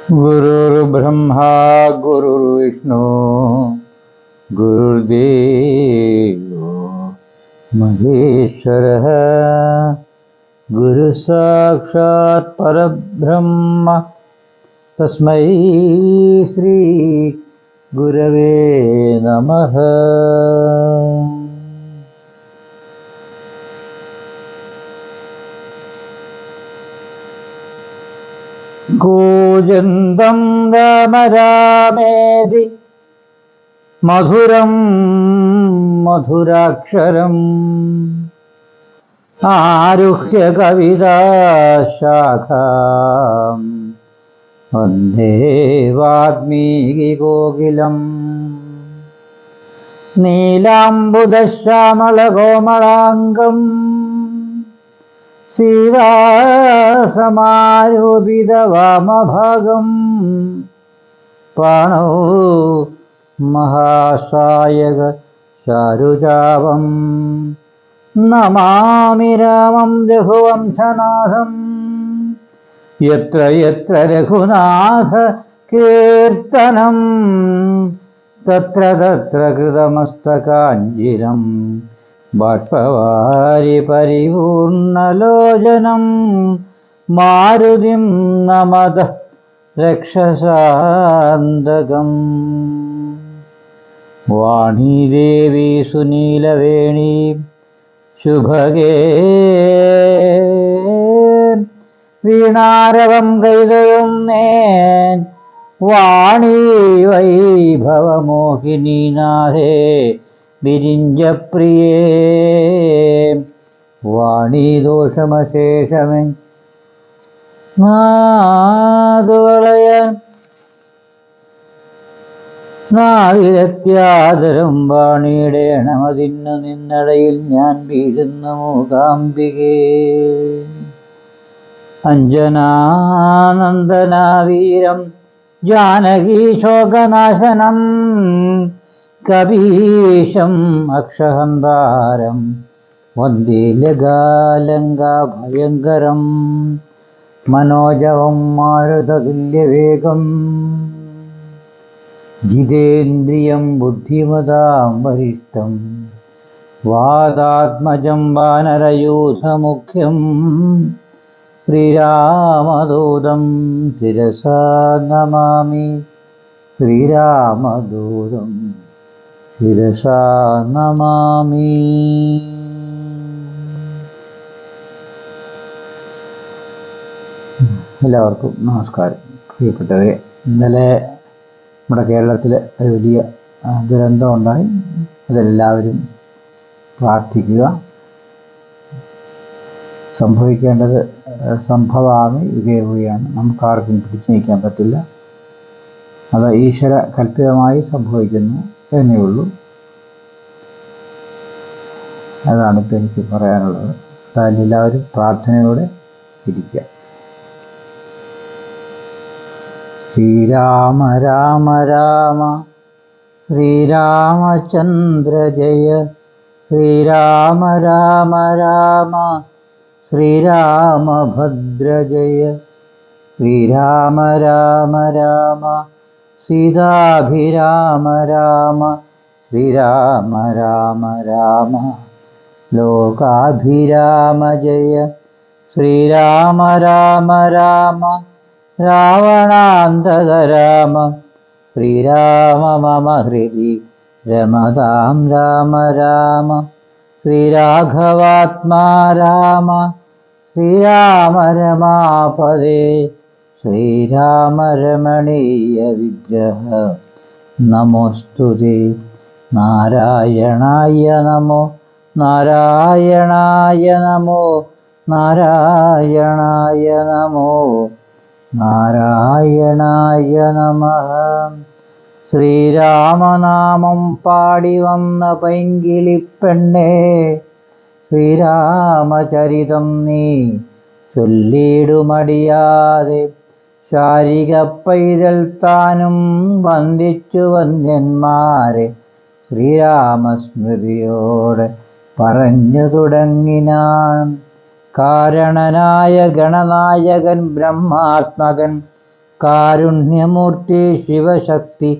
गुरुर्ब्रह्मा गुरुर्विष्णु गुरुर्देवो महेश्वरः गुरुः साक्षात् परब्रह्म तस्मै श्री गुरवे नमः। कूजन्तं राम रामेति मधुरं मधुराक्षरम् आरुह्य कविताशाखां वन्दे वाल्मीकिकोकिलम्। नीलाम्बुदश्यामलकोमलाङ्गम् सीतासमारूपितवामभागम् पाणौ महासायक चारुचापं नमामि रामं रघुवंशनाथं। यत्र यत्र रघुनाथ कीर्तनं तत्र तत्र कृतमस्तकाञ्जलिं बाष्पवारि परिपूर्णलोचनं मारुतिं नमतः रक्षसान्दकम्। वाणीदेवी सुनीलवेणी शुभगे वीणारवं कैदयुम्नेन् वाणी वैभवमोहिनी नाथे विरिञ्जप्रिये वाणी दोषमशेषमे നാദുവളയ നാവിരത്യാദരം വാണിയിടേണമതിന്നു നിന്നടയിൽ ഞാൻ വീഴുന്ന മൂകാംബികേ. അഞ്ജനാനന്ദനാവീരം ജാനകീ ശോകനാശനം കപീശം അക്ഷഹന്താരം വന്ദേ ലങ്കാഭയങ്കരം. മനോജവം മാരുതതുല്യവേഗം ജിതേന്ദ്രിയം ബുദ്ധിമതാം വരിഷ്ഠം വാതാത്മജം വാനരയൂഥമുഖ്യം ശ്രീരാമദൂതം ശിരസാ നമാമി. ശ്രീരാമദൂതം ശിരസാ നമാമി. എല്ലാവർക്കും നമസ്കാരം. പ്രിയപ്പെട്ടവരെ, ഇന്നലെ നമ്മുടെ കേരളത്തിൽ ഒരു വലിയ ദുരന്തം ഉണ്ടായി. അതെല്ലാവരും പ്രാർത്ഥിക്കുക. സംഭവിക്കേണ്ടത് സംഭവാമി യുഗേയുകയാണ്. നമുക്കാർക്കും പിടിച്ചു നീക്കാൻ പറ്റില്ല. അത് ഈശ്വര കൽപ്പിതമായി സംഭവിക്കുന്നു എന്നേ ഉള്ളൂ. അതാണിപ്പോൾ എനിക്ക് പറയാനുള്ളത്. അതിലെല്ലാവരും പ്രാർത്ഥനയോടെ ഇരിക്കുക. ശ്രീരാമ രാമ രാമ ശ്രീരാമചന്ദ്ര ജയ ശ്രീരാമ രാമ രാമ ശ്രീരാമഭദ്ര ജയ ശ്രീരാമ രാമ രാമ സീതാഭിരാമ രാമ ശ്രീരാമ രാമ രാമ ലോകാഭിരാമ ജയ ശ്രീരാമ രാമ രാമ രാവണാന്തക രാമ ശ്രീരാമ മമ ഹൃദി രമതാം രാമ രാമ ശ്രീരാഘവാത്മാ രാമ ശ്രീരാമ രമാപദേ ശ്രീരാമ രമണീയ വിഗ്രഹ നമോസ്തുതേ. നാരായണായ നമോ നാരായണായ നമോ നാരായണായ നമോ നാരായണായ നമഃ. ശ്രീരാമനാമം പാടി വന്ന പൈങ്കിളിപ്പെണ്ണേ ശ്രീരാമചരിതം നീ ചൊല്ലിടുമടിയാതെ ശാരിക പൈതൽ താനും വന്ദിച്ചു വന്ദ്യന്മാരെ ശ്രീരാമസ്മൃതിയോടെ പറഞ്ഞു തുടങ്ങിനാൻ. കാരണനായ ഗണനായകൻ ബ്രഹ്മാത്മകൻ കാരുണ്യമൂർത്തി ശിവശക്തി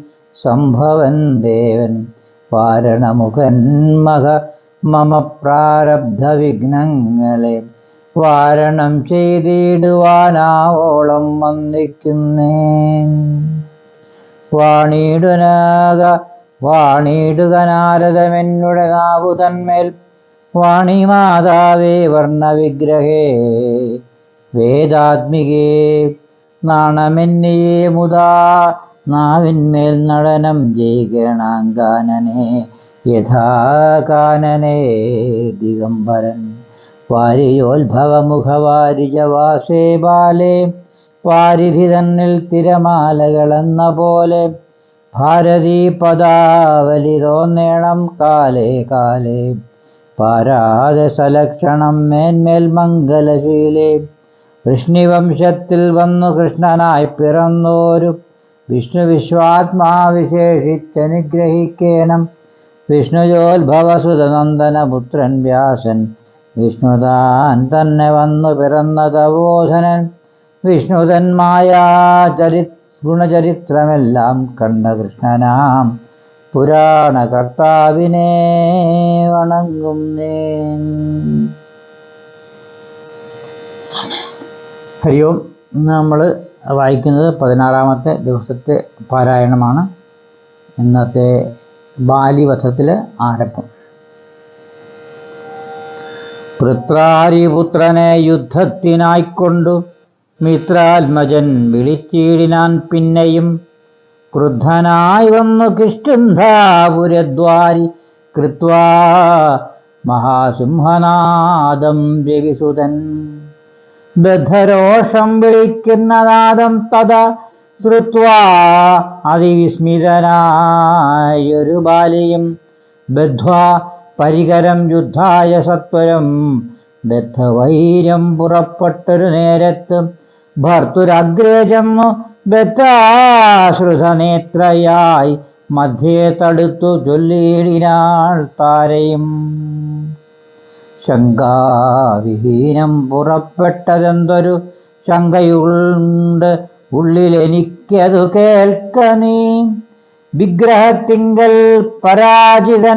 സംഭവൻ ദേവൻ വാരണമുഖൻ മമ പ്രാരബ്ധ വിഘ്നങ്ങളെ വാരണം ചെയ്തിടുവാനാവോളം വന്ദിക്കുന്നേൻ. വാണിടുക നാരദമെന്നുടെ നാവുതന്മേൽ വാണിമാതാവേ വർണ്ണവിഗ്രഹേ വേദാത്മികേ നാണമെന്നിയേ മുതാ നാവിന്മേൽ നടനം ജയികണാങ്കാനനെ യഥാകാനനെ ദിഗംബരൻ വാരിയോത്ഭവമുഖവാരിജവാസേ ബാലേ വാരിധി തന്നിൽ തിരമാലകളെന്ന പോലെ ഭാരതീ പദാവലി തോന്നേണം കാലേ കാലേ പാരാതെ സലക്ഷണം മേന്മേൽ മംഗലശീലേ. വൃഷ്ണിവംശത്തിൽ വന്നു കൃഷ്ണനായി പിറന്നോരു വിഷ്ണു വിശ്വാത്മാ വിശേഷിച്ചനുഗ്രഹിക്കേണം. വിഷ്ണുജോത്ഭവസുതനന്ദനപുത്രൻ വ്യാസൻ വിഷ്ണുതാൻ തന്നെ വന്നു പിറന്ന തപോധനൻ വിഷ്ണുതന്മായ ഗുണചരിത്രമെല്ലാം കണ്ട കൃഷ്ണനാം പുരാണ കർത്താവിനെ വണങ്ങുന്നേൻ. ഹരി ഓം. നമ്മൾ വായിക്കുന്നത് 16-ാമത്തെ ദിവസത്തെ പാരായണമാണ്. ഇന്നത്തെ ബാലിവധത്തിലെ ആരംഭം. വൃത്രാരിപുത്രനെ യുദ്ധത്തിനായിക്കൊണ്ടു മിത്രാത്മജൻ വിളിച്ചിടിനാൻ. പിന്നെയും ക്രുദ്ധനായി വന്നു കിഷ്കിന്ധാപുരദ്വാരി കൃത്വാ മഹാസിംഹനാദം രവിസുതൻ. ബദ്ധരോഷം വിളിക്കുന്ന നാദം തഥാ ശ്രുത്വാ അതിവിസ്മിതനായൊരു ബാലിയും ബദ്ധ്വാ പരികരം യുദ്ധായ സത്വരം ബദ്ധവൈര്യം പുറപ്പെട്ടൊരു നേരത്ത് ഭർത്തുരഗ്രേ ചെന്നു ബദ്ധാശ്രുതനേത്രയായി മധ്യേ തടുത്തു ചൊല്ലിയിടിനാൾ താരയും. ശങ്കാവിഹീനം പുറപ്പെട്ടതെന്തൊരു ശങ്കയുണ്ട് ഉള്ളിലെനിക്കതു കേൾക്ക നീ. വിഗ്രഹത്തിങ്കൽ പരാജിതനായിപ്പോയ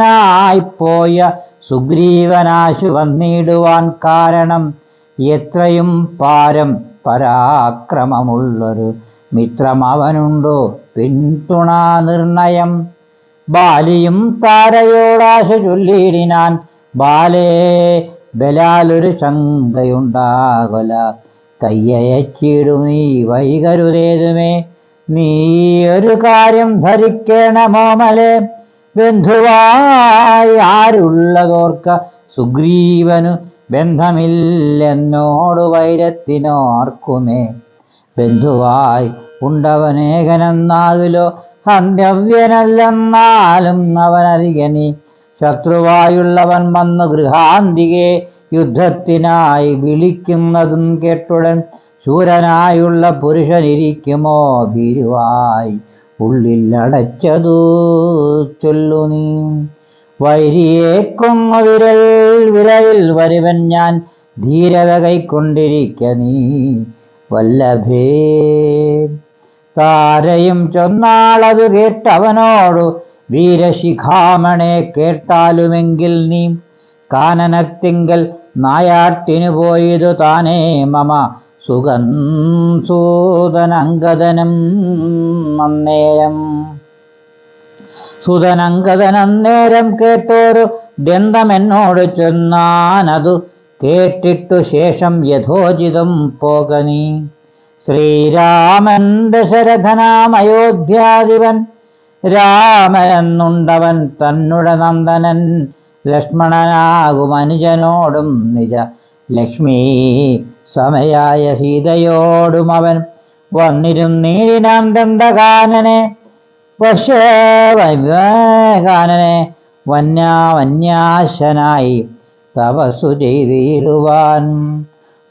സുഗ്രീവനാശു വന്നിടുവാൻ കാരണം എത്രയും പാരം പരാക്രമമുള്ളൊരു മിത്രം അവനുണ്ടോ പിന്തുണാ നിർണയം. ബാലിയും താരയോടാശു ചൊല്ലിയിടിനാൻ. ബാലേ ബലാലൊരു ശങ്കയുണ്ടാകൊല കയ്യയച്ചിടു നീ വൈകരുതേതുമേ. നീ ഒരു കാര്യം ധരിക്കണമോമലെ ബന്ധുവായി ആരുള്ളതോർക്ക സുഗ്രീവനു ബന്ധമില്ലെന്നോടു വൈരത്തിനോർക്കുമേ. ബന്ധുവായി ഉണ്ടവനേകനെന്നാകിലോ ഹന്യവ്യനല്ലെന്നാലും അവനരികനി. ശത്രുവായുള്ളവൻ വന്നു ഗൃഹാന്തികെ യുദ്ധത്തിനായി വിളിക്കുന്നതും കേട്ടുടൻ ശൂരനായുള്ള പുരുഷനിരിക്കുമോ ഭീരുവായി ഉള്ളിലടച്ചതു ചൊല്ലു നീ. വൈരിയെ കൊന്നു വിരയിൽ വരുവൻ ഞാൻ ധീരത കൈക്കൊണ്ടിരിക്ക നീ വല്ലഭേ. താരയും ചൊന്നാളതു കേട്ടവനോടു വീരശിഖാമണെ കേട്ടാലുമെങ്കിൽ നീ കാനനത്തിങ്കൽ നായാട്ടിനു പോയതു താനേ മമ സുതനങ്കദനം അന്നേരം. സുതനങ്കദനന്നേരം കേട്ടോരു ദന്തമെന്നോട് ചൊന്നാനതു കേട്ടിട്ടു ശേഷം യഥോചിതം പോക നീ. ശ്രീരാമൻ ദശരഥനാമയോധ്യാധിപൻ രാമനെന്നുണ്ടവൻ തന്നുടെ നന്ദനൻ. ലക്ഷ്മണനാകും അനുജനോടും നിജ ലക്ഷ്മീ സമയായ സീതയോടും അവൻ വന്നിരുന്നീടിനാൻ ദന്തകാനനെ. കാനനെ വന്യാശനായി തപസ്സു ചെയ്തിടുവാൻ.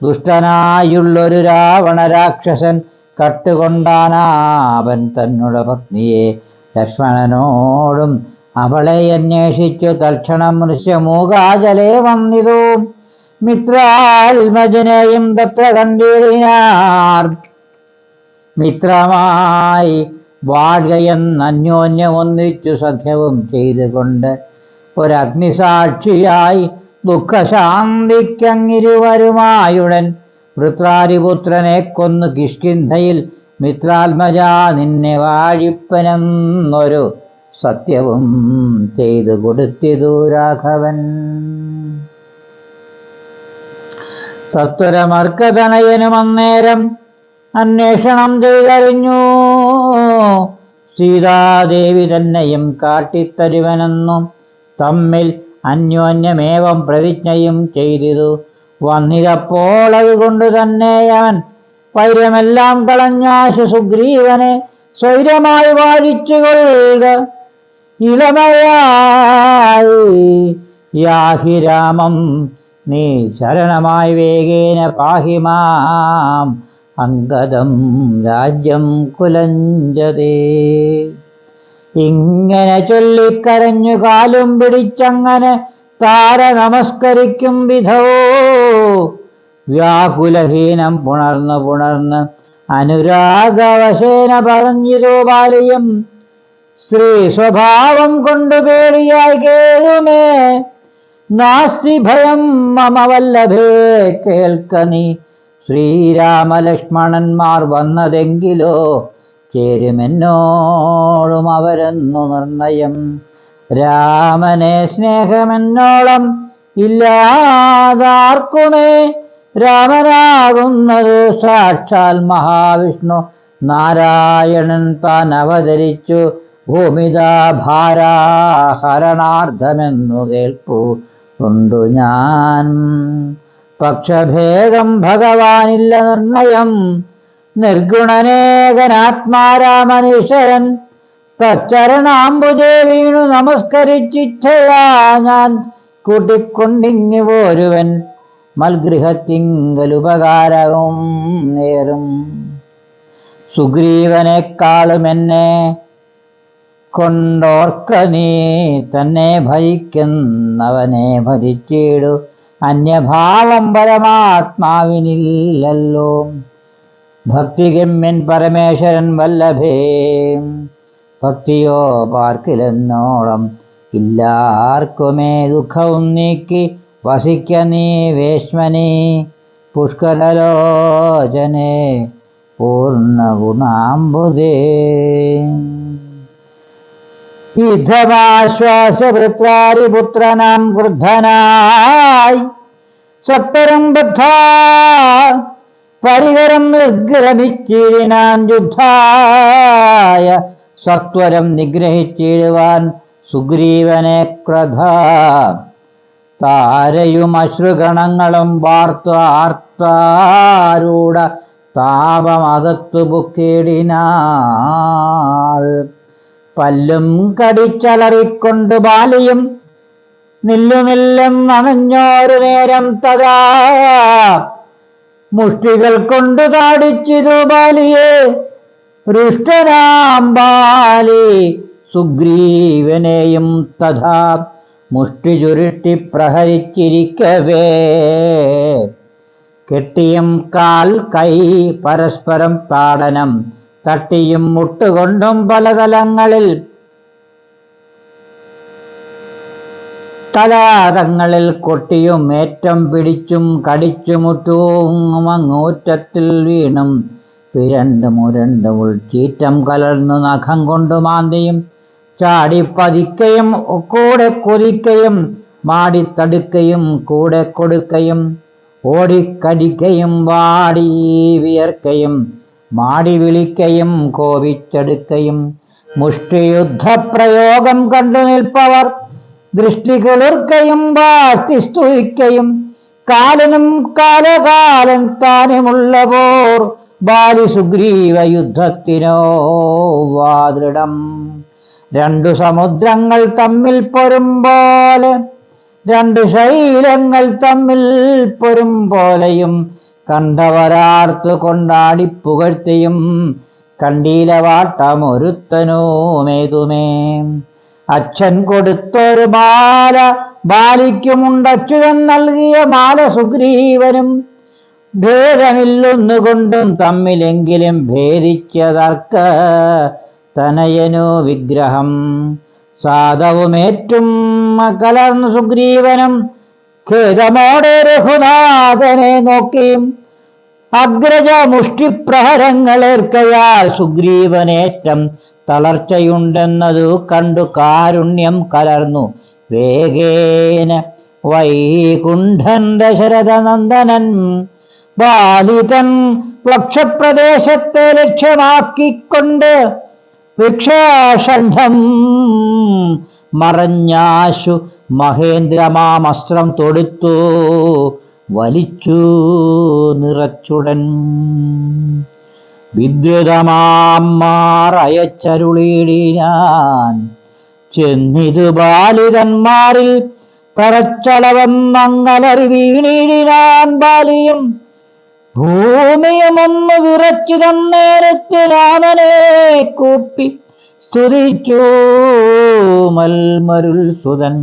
ദുഷ്ടനായുള്ളൊരു രാവണ രാക്ഷസൻ കട്ടുകൊണ്ടാനാവൻ തന്നുടെ പത്നിയെ ലക്ഷ്മണനോടും അവളെ അന്വേഷിച്ചു തൽക്ഷണം മൃഷ്യമൂകാചലേ വന്നിതു മിത്രാത്മജനെയും തത്ര കണ്ടിടിനാർ മിത്രമായി വാഴ്കയെന്ന് അന്യോന്യം ഒന്നിച്ചു സഖ്യവും ചെയ്തുകൊണ്ട് ഒരഗ്നിസാക്ഷിയായി ദുഃഖശാന്തിക്കങ്ങിരുവരുമായുടൻ വൃത്രാരിപുത്രനെ കൊന്നു കിഷ്കിന്ധയിൽ മിത്രാത്മജ നിന്നെ വാഴിപ്പനെന്നൊരു സത്യവും ചെയ്തു കൊടുത്തിതു രാഘവൻ. തത്വരമർക്കതനയനും അന്നേരം അന്വേഷണം ചെയ്തറിഞ്ഞു സീതാദേവി തന്നെയും കാട്ടിത്തരുവനെന്നും തമ്മിൽ അന്യോന്യമേവം പ്രതിജ്ഞയും ചെയ്തിതു. വന്നിതപ്പോൾ അതുകൊണ്ട് തന്നെ അവൻ വൈരമെല്ലാം കളഞ്ഞാശു സുഗ്രീവനെ സ്വൈരമായി വാഴിച്ചുകൊള്ളുക ഇളമയായി യാഹി രാമം നീ ശരണമായി വേഗേന പാഹിമാം അംഗദം രാജ്യം കുലഞ്ചതേ. ഇങ്ങനെ ചൊല്ലിക്കരഞ്ഞു കാലും പിടിച്ചങ്ങനെ താര നമസ്കരിക്കും വിധോ വ്യാകുലഹീനം പുണർന്ന് അനുരാഗവശേന പറഞ്ഞിരു ബാലിയും സ്ത്രീ സ്വഭാവം കൊണ്ടു പേടിയായി കേഴുമേ നാസ്തി ഭയം മമ വല്ലഭേ കേൾക്ക നീ ശ്രീരാമലക്ഷ്മണന്മാർ വന്നതെങ്കിലോ ചേരുമെന്നോടും അവരെന്നു നിർണയം. രാമനെ സ്നേഹമെന്നോളം ഇല്ലാതാർക്കുമേ രാമനാകുന്നത് സാക്ഷാൽ മഹാവിഷ്ണു നാരായണൻ താൻ അവതരിച്ചു ഭൂമിതാഭാരാഹരണാർത്ഥമെന്നു കേൾപ്പു കൊണ്ടു ഞാൻ. പക്ഷഭേദം ഭഗവാനില്ല നിർണയം നിർഗുണനേകനാത്മാരാമനീശ്വരൻ തച്ചരണാംബുജേ വീണു നമസ്കരിച്ചിച്ഛയാ ഞാൻ കൂട്ടിക്കൊണ്ടിങ്ങു പോരുവൻ മൽഗൃഹത്തിങ്കലുപകാരവും നേരും. സുഗ്രീവനേക്കാളും എന്നെ കൊണ്ടോർക്ക നീ തന്നെ ഭരിക്കുന്നവനെ ഭരിച്ചിടു അന്യഭാവം പരമാത്മാവിനില്ലല്ലോ. ഭക്തിഗമ്യൻ പരമേശ്വരൻ വല്ലഭേ ഭക്തിയോ പാർക്കിലെന്നോളം ഇല്ലാർക്കുമേ ദുഃഖവും നീക്കി വസിക്ക നീ വേശ്മനി പുഷ്കരലോചനെ പൂർണ്ണഗുണാംബുദേ. യുദ്ധമാശ്വാസവൃത്രാരിപുത്രനാം ക്രുദ്ധനായി സത്വരം ബദ്ധാ പരികരം നിർഗ്രഹിച്ചിടാൻ യുദ്ധായ സത്വരം നിഗ്രഹിച്ചിടുവാൻ സുഗ്രീവനെ ക്രധ താരയും അശ്രുഗണങ്ങളും വാർത്തു ആർത്താരൂഢ താപമകത്തു ബുക്കിടിനാൾ. പല്ലും കടിച്ചലറിക്കൊണ്ട് ബാലിയും നില്ലുമില്ലും നനഞ്ഞോരു നേരം തഥാ മുഷ്ടികൾ കൊണ്ടു താടിച്ചിതു ബാലിയെ രുഷ്ടനാം ബാലി സുഗ്രീവനെയും തഥാ മുഷ്ടി ചുരുട്ടി പ്രഹരിച്ചിരിക്കവേ കെട്ടിയും കാൽ കൈ പരസ്പരം താടനം തട്ടിയും മുട്ടുകൊണ്ടും പലതലങ്ങളിൽ തലാതങ്ങളിൽ കൊട്ടിയും ഏറ്റം പിടിച്ചും കടിച്ചുമുട്ടും അങ്ങൂറ്റത്തിൽ വീണും പിരണ്ട് മുരണ്ട് ഉൾച്ചീറ്റം കലർന്നു നഖം കൊണ്ടു മാന്തിയും ചാടിപ്പതിക്കയും കൂടെ കൊതിക്കയും മാടിത്തടുക്കയും കൂടെ കൊടുക്കയും ഓടിക്കടിക്കയും വാടി വിയർക്കയും മാടി വിളിക്കയും കോപിച്ചെടുക്കയും മുഷ്ടിയുദ്ധപ്രയോഗം കണ്ടു നിൽപ്പവർ ദൃഷ്ടി കുളിർക്കയും വാഴ്ത്തി സ്തുതിക്കയും കാലനും കാലകാലൻ താനുമുള്ള പോർ ബാലി സുഗ്രീവ യുദ്ധത്തിനോ വാദൃഢം. രണ്ടു സമുദ്രങ്ങൾ തമ്മിൽ പൊരും പോലെ രണ്ടു ശൈലങ്ങൾ തമ്മിൽ പൊരും പോലെയും കണ്ടവരാർത്തു കൊണ്ടാടിപ്പുകഴ്ത്തിയും കണ്ടീലവാട്ടമൊരുത്തനുമേതുമേ. അച്ഛൻ കൊടുത്തൊരു മാല ബാലിക്കുമുണ്ടച്യുതൻ നൽകിയ മാല സുഗ്രീവനും. ഭേദമില്ലൊന്നുകൊണ്ടും തമ്മിലെങ്കിലും ഭേദിച്ചതർക്ക തനയനു വിഗ്രഹം. സാധവുമേറ്റും കലർന്നു സുഗ്രീവനും ഖേദമോടെ രഘുനാഥനെ നോക്കിയും അഗ്രജ മുഷ്ടിപ്രഹരങ്ങളേർക്കയാൽ സുഗ്രീവനേറ്റം തളർച്ചയുണ്ടെന്നതു കണ്ടു കാരുണ്യം കലർന്നു വേഗേന വൈകുണ്ഠൻ ദശരഥനന്ദനൻ ബാലിതൻ വക്ഷപ്രദേശത്തെ ലക്ഷ്യമാക്കിക്കൊണ്ട് വൃക്ഷഷണ്ഡം മറഞ്ഞാശു മഹേന്ദ്രമാമസ്ത്രം തൊടുത്തു വലിച്ചു നിറച്ചുടൻ. വിദ്യുതമാറയച്ചരുളിയിടിനാൻ ചെന്നിതു ബാലിതന്മാരിൽ തറച്ചളവന്നങ്ങലറി വീണിടിനാൻ ബാലിയും. ഭൂമിയുമൊന്നു വിറച്ചു തന്നേരത്ത് രാമനെ കൂപ്പി സ്തുതിച്ചു മൽമരുൾ സുതൻ.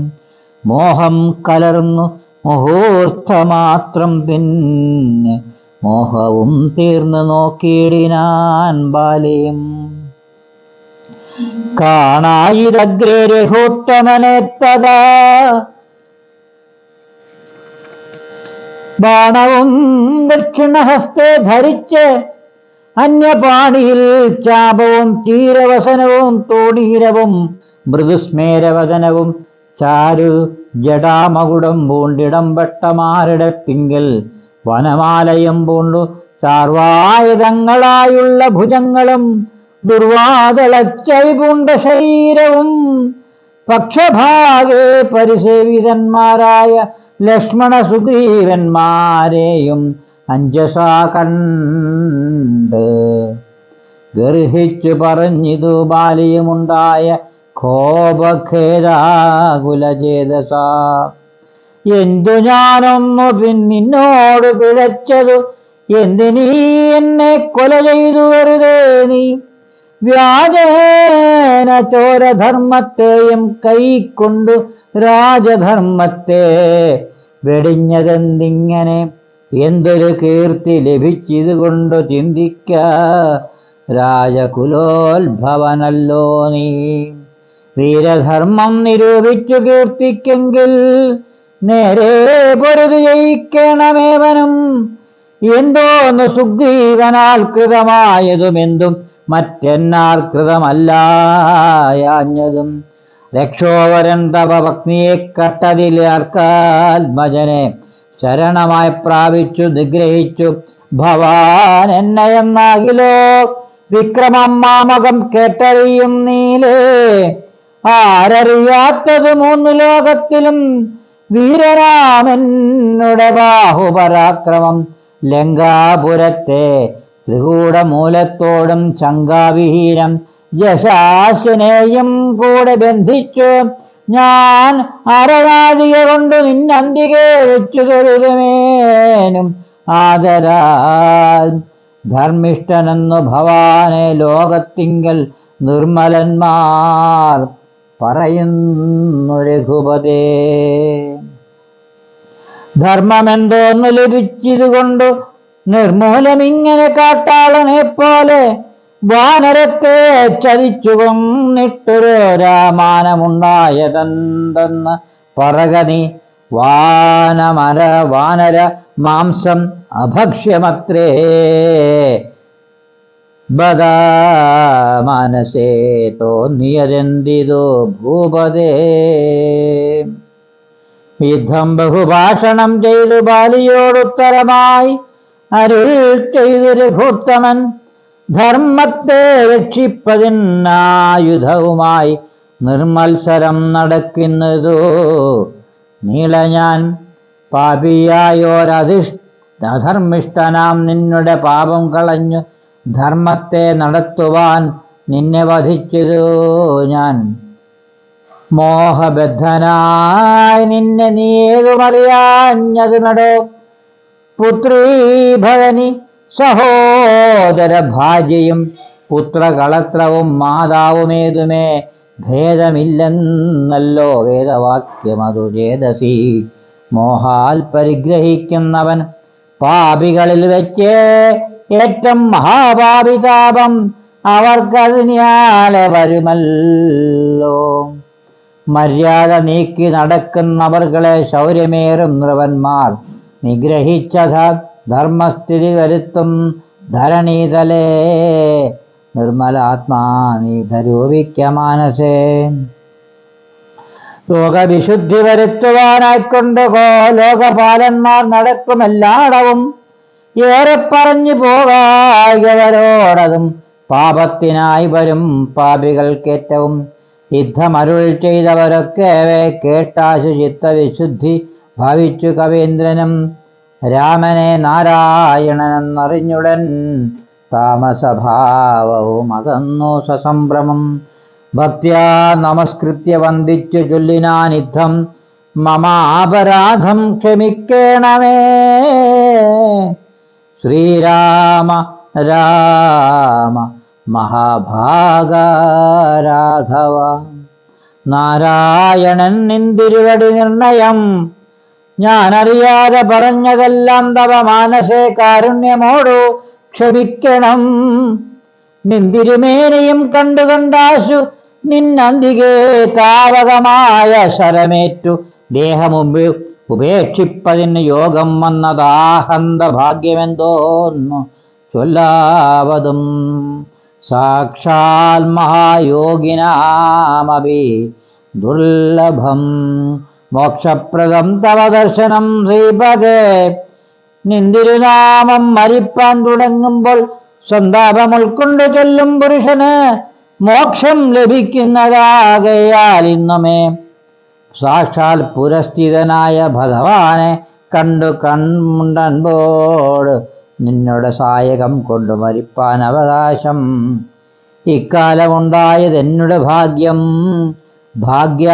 മോഹം കലർന്നു മുഹൂർത്തമാത്രം പിന്നെ മോഹവും തീർന്നു നോക്കിയിടിനാൻ ബാലിയും. കാണായിരഗ്രേ രഘുത്തമനെത്തതാ ബാണവും ദക്ഷിണഹസ്തേ ധരിച്ച് അന്യപാണിയിൽ ചാപവും തീരവസനവും തോടീരവും മൃദുസ്മേരവദനവും ചാരു ജടാമകുടം പൂണ്ടിടം വെട്ടമാരുടെ പിങ്കൽ വനമാലയം പൂണ്ടു ചാർവായുധങ്ങളായുള്ള ഭുജങ്ങളും ദുർവാതളച്ചൈ പൂണ്ട ശരീരവും പക്ഷഭാഗേ പരിസേവിതന്മാരായ ലക്ഷ്മണ സുഗ്രീവന്മാരെയും അഞ്ജസാ കണ്ട് ഗർഹിച്ചു പറഞ്ഞിതു ബാലിയുമുണ്ടായ കോപഖേദാകുലചേതസ. എന്തു ഞാനൊന്നു നിന്നോട് പിഴച്ചതു, എന്തിനീ എന്നെ കൊല ചെയ്തു വെറുതെ നീ. വ്യാജേന ചോരധർമ്മത്തെയും കൈക്കൊണ്ടു രാജധർമ്മത്തെ വെടിഞ്ഞതെന്തിങ്ങനെ. എന്തൊരു കീർത്തി ലഭിച്ചിതുകൊണ്ടു ചിന്തിക്ക രാജകുലോത്ഭവനല്ലോ നീ. വീരധർമ്മം നിരൂപിച്ചു കീർത്തിക്കെങ്കിൽ നേരെ പൊരുതി ജയിക്കണമേവനും. എന്തോന്നു സുഗ്രീവനാൽ കൃതമായതുമെന്തും മറ്റെന്നാൽ കൃതമല്ലായാഞ്ഞതും. രക്ഷോവരൻ തവ പത്നിയെ കട്ടതിലാർക്കാത്മജനെ ശരണമായി പ്രാപിച്ചു നിഗ്രഹിച്ചു ഭവാൻ എന്നെയെന്നാകിലോ. വിക്രമം മാമകം കേട്ടറിയും നീലേ, ആരറിയാത്തത് മൂന്നു ലോകത്തിലും. വീരരാമനുടെ ബാഹുപരാക്രമം ലങ്കാപുരത്തെ ത്രികൂടമൂലത്തോടും ശങ്കാവിഹീനം യശാശനെയും കൂടെ ബന്ധിച്ചു ഞാൻ അരനാഴിക കൊണ്ട് നിന്നന്തികെ വെച്ചു തൊഴുതുമേനും ആദരാൽ. ധർമ്മിഷ്ഠനെന്നു ഭവാനെ ലോകത്തിങ്കൽ നിർമ്മലന്മാർ പറയുന്നു രഘുപതേ. ധർമ്മമെന്തോന്നു ലഭിച്ചതുകൊണ്ടു നിർമൂലമിങ്ങനെ കാട്ടാളനെ പോലെ വാനരത്തെ ചതിച്ചു കൊന്നിട്ടൊരു രാമാനമുണ്ടായതെന്തെന്ന് പറകനി. വാനര മാംസം അഭക്ഷ്യമത്രേ ബദ മനസേ തോന്നിയതെന്തിതോ ഭൂപതേ. യുദ്ധം ബഹുഭാഷണം ചെയ്തു ബാലിയോടുത്തരമായി അരുൾ ചെയ്തു രഘുത്തമൻ. ധർമ്മത്തെ രക്ഷിപ്പതിനായുധവുമായി നിർമത്സരം നടക്കുന്നതോ നീള ഞാൻ. പാപിയായോരധിഷ്ഠധർമ്മിഷ്ഠനാം നിന്നുടെ പാപം കളഞ്ഞു ധർമ്മത്തെ നടത്തുവാൻ നിന്നെ വധിച്ചതോ ഞാൻ. മോഹബദ്ധനായി നിന്നെ നീ ഏതുമറിയാഞ്ഞതു നടോ. പുത്രീഭവനി സഹോദര ഭാര്യയും പുത്രകളത്രവും മാതാവുമേതുമേ ഭേദമില്ലെന്നല്ലോ വേദവാക്യമതു ചേതസി. മോഹാൽ പരിഗ്രഹിക്കുന്നവൻ പാപികളിൽ വെച്ച് ഏറ്റവും മഹാപാപിതാപം അവർക്കതിനാലെ വരുമല്ലോ. മര്യാദ നീക്കി നടക്കുന്നവർകളെ ശൗര്യമേറും നൃപന്മാർ നിഗ്രഹിച്ച ധർമ്മസ്ഥിതി വരുത്തും ധരണീതലേ. നിർമ്മലാത്മാ നീ ധരൂപിക്ക മാനസേ. ലോകവിശുദ്ധി വരുത്തുവാനായിക്കൊണ്ട് ലോകപാലന്മാർ നടക്കുമെല്ലാടവും. ഏറെ പറഞ്ഞു പോകായവരോടതും പാപത്തിനായി വരും പാപികൾക്കേറ്റവും. യുദ്ധമരുൾ ചെയ്തവരൊക്കെ കേട്ടാശു ചിത്തവിശുദ്ധി ഭവിച്ചു കവീന്ദ്രനും. രാമനെ നാരായണനെന്നറിഞ്ഞുടൻ താമസഭാവവും അകന്നു സസംഭ്രമം. ഭക്ത്യാ നമസ്കൃത്യ വന്ദിച്ചു ചൊല്ലിനാൻ യുദ്ധം. മമാപരാധം ക്ഷമിക്കണമേ ശ്രീരാമ രാമ മഹാഭാഗ രാഘവ. നാരായണൻ നിന്തിരുവടി നിർണയം ഞാനറിയാതെ പറഞ്ഞതെല്ലാം തവ മാനസേ കാരുണ്യമോടു ക്ഷമിക്കണം. നിന്തിരുമേനയും കണ്ടുകണ്ടാശു നിന്നന്തികേ താവകമായ ശരമേറ്റു ദേഹമുമ്പ് ഉപേക്ഷിപ്പതിന് യോഗം വന്നതാഹന്ത ഭാഗ്യമെന്തോന്നു ചൊല്ലാവതും. സാക്ഷാൽ മഹായോഗിനാമപി ദുർലഭം മോക്ഷപ്രദം തവ ദർശനം ശ്രീപദേ. നിന്തിരുനാമം മരിപ്പാൻ തുടങ്ങുമ്പോൾ സന്താപം ഉൾക്കൊണ്ട് ചൊല്ലും പുരുഷന് മോക്ഷം ലഭിക്കുന്നതാകയാൽ ഇന്നുമേ സാക്ഷാൽ പുരസ്ഥിതനായ ഭഗവാനെ കണ്ടു കണ്ടൻപോട് നിന്നോട് സായകം കൊണ്ടു മരിപ്പാൻ അവകാശം. ഇക്കാലമുണ്ടായതെന്നുടെ ഭാഗ്യം ഭാഗ്യാതിരേകം.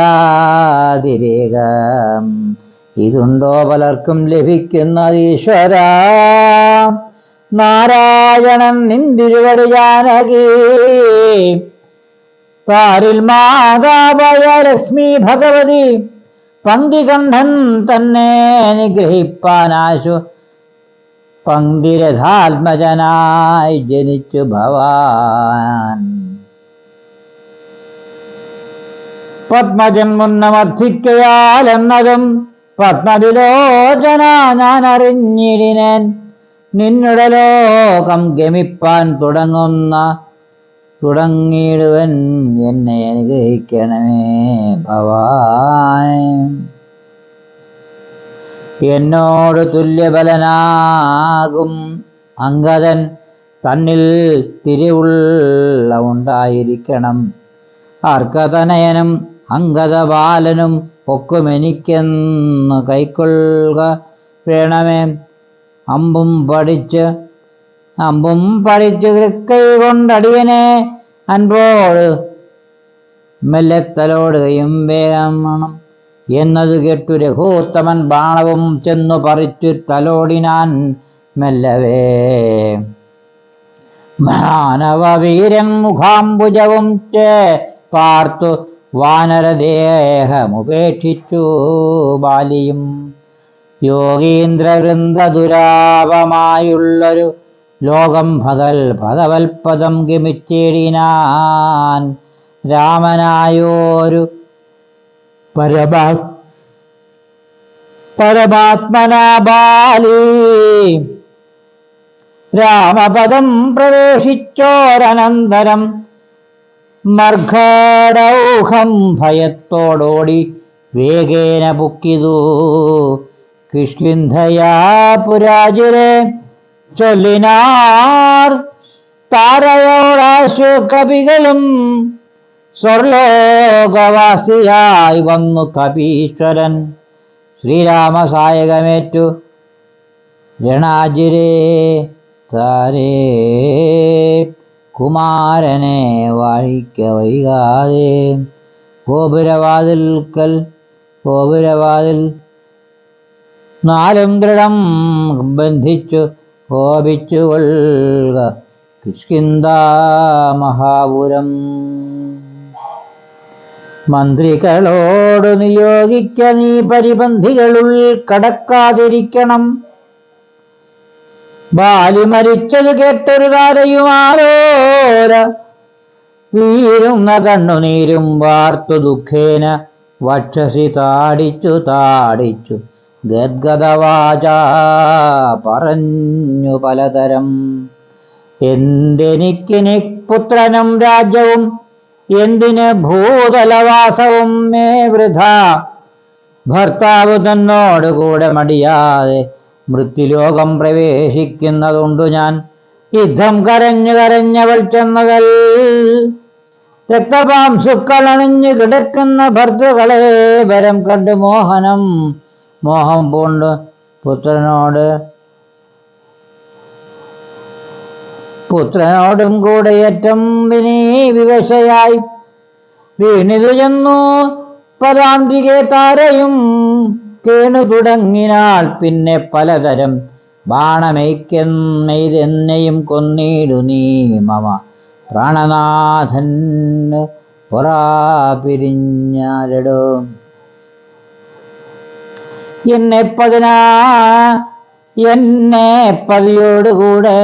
ഇതുണ്ടോ പലർക്കും ലഭിക്കുന്നത് ഈശ്വര. നാരായണൻ നിന്തിരുവടി ജാനകി പാരിൽ മാതാവായ ലക്ഷ്മി ഭഗവതി പങ്ക്തികണ്ഠൻ തന്നെ നിഗ്രഹിപ്പാനാശു പങ്ക്തിരഥാത്മജനായി ജനിച്ചു ഭവാൻ. പത്മജൻ മുന്നമർത്ഥിക്കയാൽ എന്നതും പത്മവിലോചന ഞാൻ അറിഞ്ഞിടിനേൻ. നിന്നുടെ ലോകം ഗമിപ്പാൻ തുടങ്ങിയിടുവൻ എന്നെ അനുഗ്രഹിക്കണമേ ഭവാൻ. എന്നോട് തുല്യബലനാകും അംഗദൻ തന്നിൽ തിരിവുള്ള ഉണ്ടായിരിക്കണം. അർക്കതനയനും അംഗദബാലനും ഒക്കുമെനിക്കെന്ന് കൈക്കൊള്ളുക വേണമേ. അമ്പും പഠിച്ച് തൃക്കൈ കൊണ്ടടിയനെ അൻപോട് മെല്ലെത്തലോടുകയും വേഗം വേണം എന്നതു കേട്ടു രഘുത്തമൻ ബാണവും ചെന്നു പറിച്ചു തലോടിനാൻ മെല്ലവേ. മാനവവീരൻ മുഖാംബുജവും പാർത്തു വാനരദേഹമുപേക്ഷിച്ചു ബാലിയും. യോഗീന്ദ്രവൃന്ദ ദുരാപമായുള്ളൊരു ലോകം ഭഗവത്പദം ഗമിച്ചേടിനാൻ. രാമനായോരു പരമാത്മനാ ബാലി രാമപദം പ്രവേശിച്ചോരനന്തരം മർഘടൗഹം ഭയത്തോടോടി വേഗേന പുക്കിതു കിഷ്കിന്ധയാ പുരാജിരെ. ചൊല്ലിനാർ താരയോടാശു കവികളും സ്വർലോകവാസിയായി വന്നു കപീശ്വരൻ. ശ്രീരാമസായകമേറ്റു രണാജിരേ താരേ കുമാരനെ വാഴിക്ക വൈകാതെ. ഗോപുരവാതിൽ നാലും ദൃഢം ബന്ധിച്ചു കോപിച്ചു കൊള്ളുക കിഷ്കിന്ദ മഹാപുരം. മന്ത്രികളോട് നിയോഗിക്ക നീ പരിപന്ധികളുള്ളിൽ കടക്കാതിരിക്കണം. ബാലി മരിച്ചത് കേട്ടൊരു താരയുമാരോര വീരുന്ന കണ്ണുനീരും വാർത്തു ദുഃഖേന വക്ഷസി താടിച്ചു ഗദ്ഗദവാച പറഞ്ഞു പലതരം. എന്തെനിക്കിനി പുത്രനും രാജ്യവും എന്തിന് ഭൂതലവാസവും മേ വൃഥ. ഭർത്താവ് തന്നോട് കൂടെ മടിയാതെ മൃത്യുലോകം പ്രവേശിക്കുന്നതുണ്ടു ഞാൻ. യുദ്ധം കരഞ്ഞവൾ ചെന്നതൽ രക്തപാംസുക്കളണിഞ്ഞു കിടക്കുന്ന ഭർത്തൃകളെ വരം കണ്ട് മോഹം പൂണ്ട് പുത്രനോടും കൂടെ ഏറ്റം വിവശയായി വീണിതു ചെന്നു പദാന്തികെ താരയും കേണു തുടങ്ങിനാൾ. പിന്നെ പലതരം ബാണമെയ്ക്കെന്നെയും കൊന്നിടു നീ മമ പ്രാണനാഥൻ പൊറാ പിരിഞ്ഞാലടോ. എന്നെ പതിയോടുകൂടെ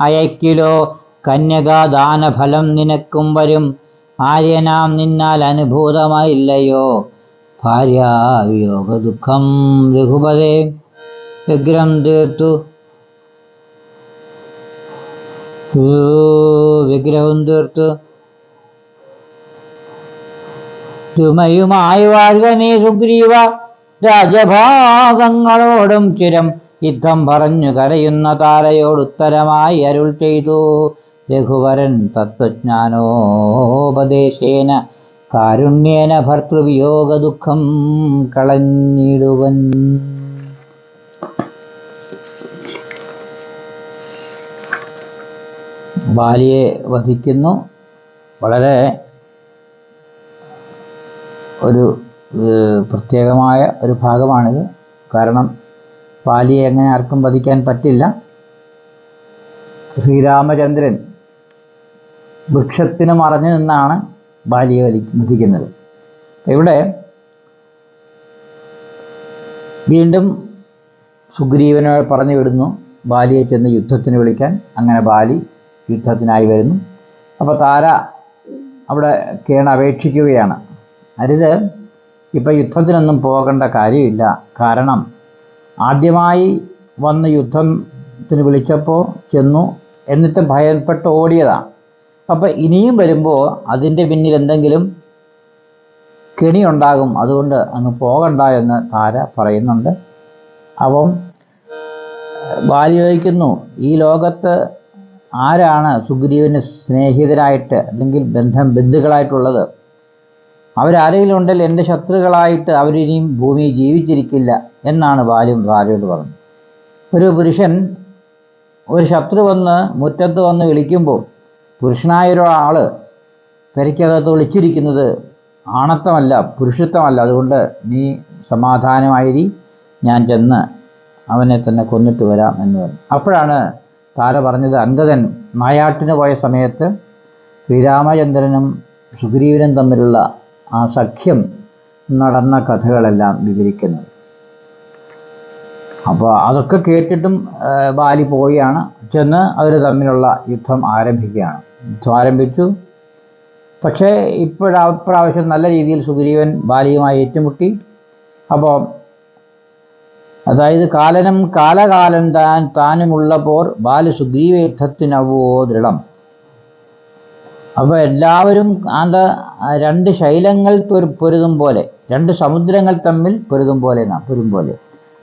അയക്കിലോ കന്യകാദാനഫലം നിനക്കും വരും. ആര്യനാം നിന്നാൽ അനുഭൂതമായില്ലയോ ഭാര്യാവിയോഗ ദുഃഖം. രഘുപതേ വിഗ്രഹം തീർത്തു ചുമയുമായി വാഴ്ക നീ സുഗ്രീവ. രാജഭാഗങ്ങളോടും ചിരം യുദ്ധം പറഞ്ഞു കരയുന്ന താരയോടുത്തരമായി അരുൾ ചെയ്തു രഘുവരൻ തത്വജ്ഞാനോപദേശേന കാരുണ്യേന ഭർതൃവിയോഗ ദുഃഖം കളഞ്ഞിടുവൻ. ബാലിയെ വധിക്കുന്നു. വളരെ ഒരു പ്രത്യേകമായ ഒരു ഭാഗമാണിത്. കാരണം ബാലിയെ എങ്ങനെ ആർക്കും വധിക്കാൻ പറ്റില്ല. ശ്രീരാമചന്ദ്രൻ വൃക്ഷത്തിന് മറഞ്ഞു നിന്നാണ് ബാലിയെ വധിക്കുന്നത്. ഇവിടെ വീണ്ടും സുഗ്രീവനോട് പറഞ്ഞു വിടുന്നു ബാലിയെ ചെന്ന് യുദ്ധത്തിന് വിളിക്കാൻ. അങ്ങനെ ബാലി യുദ്ധത്തിനായി വരുന്നു. അപ്പോൾ താര അവിടെ അപേക്ഷിക്കുകയാണ്, അരുത്, ഇപ്പം യുദ്ധത്തിനൊന്നും പോകേണ്ട കാര്യമില്ല. കാരണം ആദ്യമായി വന്ന് യുദ്ധത്തിന് വിളിച്ചപ്പോൾ ചെന്നു, എന്നിട്ട് ഭയപ്പെട്ട് ഓടിയതാണ്. അപ്പം ഇനിയും വരുമ്പോൾ അതിൻ്റെ പിന്നിൽ എന്തെങ്കിലും കെണിയുണ്ടാകും, അതുകൊണ്ട് അങ്ങ് പോകണ്ട എന്ന് താര പറയുന്നുണ്ട്. അപ്പം ബാലി ചോദിക്കുന്നു, ഈ ലോകത്ത് ആരാണ് സുഗ്രീവന് സ്നേഹിതരായിട്ട് അല്ലെങ്കിൽ ബന്ധുക്കളായിട്ടുള്ളത്? അവരാരെങ്കിലും ഉണ്ടെങ്കിൽ എൻ്റെ ശത്രുക്കളായിട്ട് അവരിനിയും ഭൂമി ജീവിച്ചിരിക്കില്ല എന്നാണ് ബാലി താരയോട് പറഞ്ഞത്. ഒരു പുരുഷൻ ഒരു ശത്രു വന്ന് മുറ്റത്ത് വന്ന് വിളിക്കുമ്പോൾ പുരുഷനായൊരാൾ പെരയ്ക്കകത്ത് വിളിച്ചിരിക്കുന്നത് ആണത്തമല്ല, പുരുഷത്വമല്ല. അതുകൊണ്ട് നീ സമാധാനമായിരി, ഞാൻ ചെന്ന് അവനെ തന്നെ കൊന്നിട്ട് വരാം എന്ന് പറഞ്ഞു. അപ്പോഴാണ് താര പറഞ്ഞത്, അംഗദൻ നായാട്ടിന് പോയ സമയത്ത് ശ്രീരാമചന്ദ്രനും സുഗ്രീവനും തമ്മിലുള്ള ആ സഖ്യം നടന്ന കഥകളെല്ലാം വിവരിക്കുന്നത്. അപ്പോൾ അതൊക്കെ കേട്ടിട്ടും ബാലി പോവുകയാണ്. ചെന്ന് അവർ തമ്മിലുള്ള യുദ്ധം ആരംഭിക്കുകയാണ്. യുദ്ധം ആരംഭിച്ചു. പക്ഷേ ഇപ്രാവശ്യം നല്ല രീതിയിൽ സുഗ്രീവൻ ബാലിയുമായി ഏറ്റുമുട്ടി. അപ്പോൾ അതായത് കാലകാലം താനുമുള്ള പോർ ബാല സുഗ്രീവ യുദ്ധത്തിനവോ ദൃഢം. അപ്പോൾ എല്ലാവരും രണ്ട് ശൈലങ്ങൾ പൊരുതും പോലെ, രണ്ട് സമുദ്രങ്ങൾ തമ്മിൽ പൊരുതും പോലെ.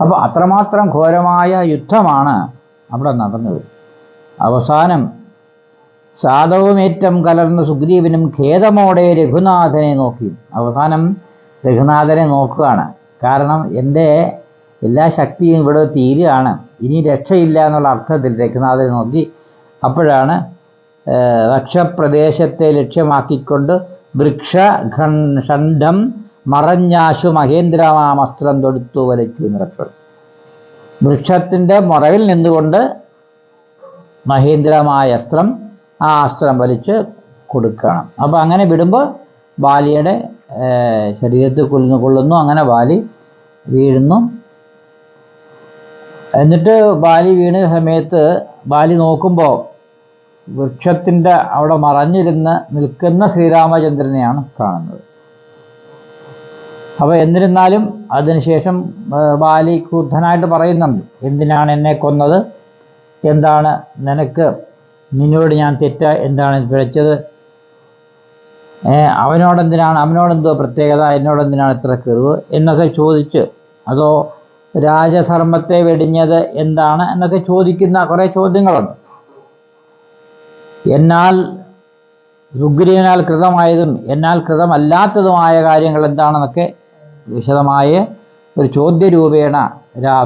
അപ്പോൾ അത്രമാത്രം ഘോരമായ യുദ്ധമാണ് അവിടെ നടന്നത്. അവസാനം സാധവുമേറ്റം കലർന്ന സുഗ്രീവനും ഖേദമോടെ രഘുനാഥനെ നോക്കി. അവസാനം രഘുനാഥനെ നോക്കുകയാണ്. കാരണം എൻ്റെ എല്ലാ ശക്തിയും ഇവിടെ തീരുകയാണ്, ഇനി രക്ഷയില്ല എന്നുള്ള അർത്ഥത്തിൽ രഘുനാഥനെ നോക്കി. അപ്പോഴാണ് വക്ഷപ്രദേശത്തെ ലക്ഷ്യമാക്കിക്കൊണ്ട് വൃക്ഷഖണ്ഡം മറഞ്ഞാശു മഹേന്ദ്രമാമസ്ത്രം തൊടുത്തു വലച്ചു നിറച്ചു. വൃക്ഷത്തിൻ്റെ മറവിൽ നിന്നുകൊണ്ട് മഹേന്ദ്രമായ അസ്ത്രം ആ അസ്ത്രം വലിച്ച് കൊടുക്കണം. അപ്പോൾ അങ്ങനെ വിടുമ്പോൾ ബാലിയുടെ ശരീരത്തിൽ കൊള്ളുന്നു. അങ്ങനെ ബാലി വീഴുന്നു. എന്നിട്ട് ബാലി വീണ സമയത്ത് ബാലി നോക്കുമ്പോൾ വൃക്ഷത്തിൻ്റെ അവിടെ മറഞ്ഞിരുന്ന് നിൽക്കുന്ന ശ്രീരാമചന്ദ്രനെയാണ് കാണുന്നത്. അപ്പോൾ എന്നിരുന്നാലും അതിനുശേഷം ബാലി ക്രുദ്ധനായിട്ട് പറയുന്നുണ്ട്, എന്തിനാണ് എന്നെ കൊന്നത്, എന്താണ് നിന്നോട് ഞാൻ എന്താണ് പിഴച്ചത്, അവനോടെന്തോ പ്രത്യേകത, എന്നോടെന്തിനാണ് ഇത്ര കിറിവ് എന്നൊക്കെ ചോദിച്ച്, അതോ രാജധർമ്മത്തെ വെടിഞ്ഞത് എന്താണ് എന്നൊക്കെ ചോദിക്കുന്ന കുറേ ചോദ്യങ്ങളുണ്ട്. എന്നാൽ സുഗ്രീവനാൽ കൃതമായതും എന്നാൽ കൃതമല്ലാത്തതുമായ കാര്യങ്ങൾ എന്താണെന്നൊക്കെ വിശദമായ ഒരു ചോദ്യരൂപേണ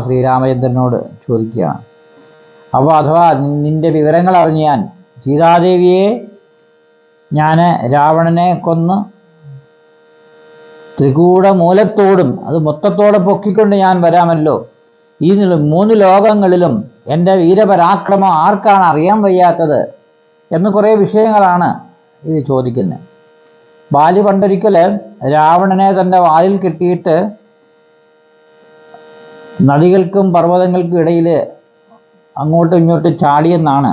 ശ്രീരാമചന്ദ്രനോട് ചോദിക്കുകയാണ്. അപ്പോൾ അഥവാ നിന്റെ വിവരങ്ങൾ അറിഞ്ഞ് ഞാൻ സീതാദേവിയെ ഞാൻ രാവണനെ കൊന്ന് ത്രികൂടമൂലത്തോടും അത് മൊത്തത്തോടെ പൊക്കിക്കൊണ്ട് ഞാൻ വരാമല്ലോ. ഈ 3 ലോകങ്ങളിലും എൻ്റെ വീരപരാക്രമം ആർക്കാണ് അറിയാൻ വയ്യാത്തത് എന്ന് കുറേ വിഷയങ്ങളാണ് ഇത് ചോദിക്കുന്നത്. ബാലി പണ്ടൊരിക്കൽ രാവണനെ തൻ്റെ വാലിൽ കെട്ടിയിട്ട് നദികൾക്കും പർവ്വതങ്ങൾക്കും ഇടയിൽ അങ്ങോട്ടും ഇങ്ങോട്ടും ചാടിയെന്നാണ്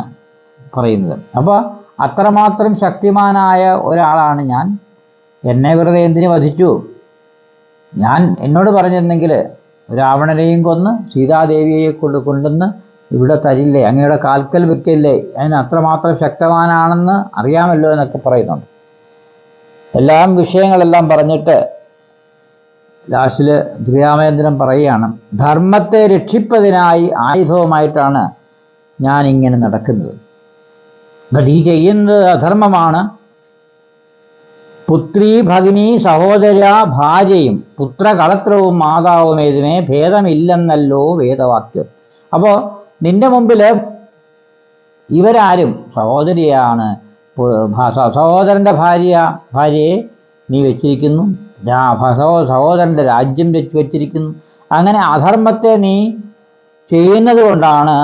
പറയുന്നത്. അപ്പോൾ അത്രമാത്രം ശക്തിമാനായ ഒരാളാണ് ഞാൻ. എന്നെ വെറുതെ എന്തിനു വധിച്ചു? എന്നോട് പറഞ്ഞിരുന്നെങ്കിൽ രാവണനെയും കൊന്ന് സീതാദേവിയെ കൊണ്ടുവന്ന് ഇവിടെ തരില്ലേ, അങ്ങയുടെ കാൽക്കൽ വെക്കില്ലേ, അതിന് അത്രമാത്രം ശക്തവാനാണെന്ന് അറിയാമല്ലോ എന്നൊക്കെ പറയുന്നുണ്ട്. വിഷയങ്ങളെല്ലാം പറഞ്ഞിട്ട് ലാസ്റ്റിൽ ശ്രീരാമചന്ദ്രൻ പറയുകയാണ്, ധർമ്മത്തെ രക്ഷിപ്പതിനായി ആയുധവുമായിട്ടാണ് ഞാനിങ്ങനെ നടക്കുന്നത്. ഈ ചെയ്യുന്നത് അധർമ്മമാണ്. പുത്രീ ഭഗിനി സഹോദര ഭാര്യയും പുത്രകളത്രവും മാതാവും ഏതുമേ ഭേദമില്ലെന്നല്ലോ വേദവാക്യം. അപ്പോൾ നിന്റെ മുമ്പിൽ ഇവരാരും സഹോദരിയാണ്, സഹോദരൻ്റെ ഭാര്യയെ നീ വെച്ചിരിക്കുന്നു, സഹോദരൻ്റെ രാജ്യം വെച്ചിരിക്കുന്നു. അങ്ങനെ അധർമ്മത്തെ നീ ചെയ്യുന്നത് കൊണ്ടാണ്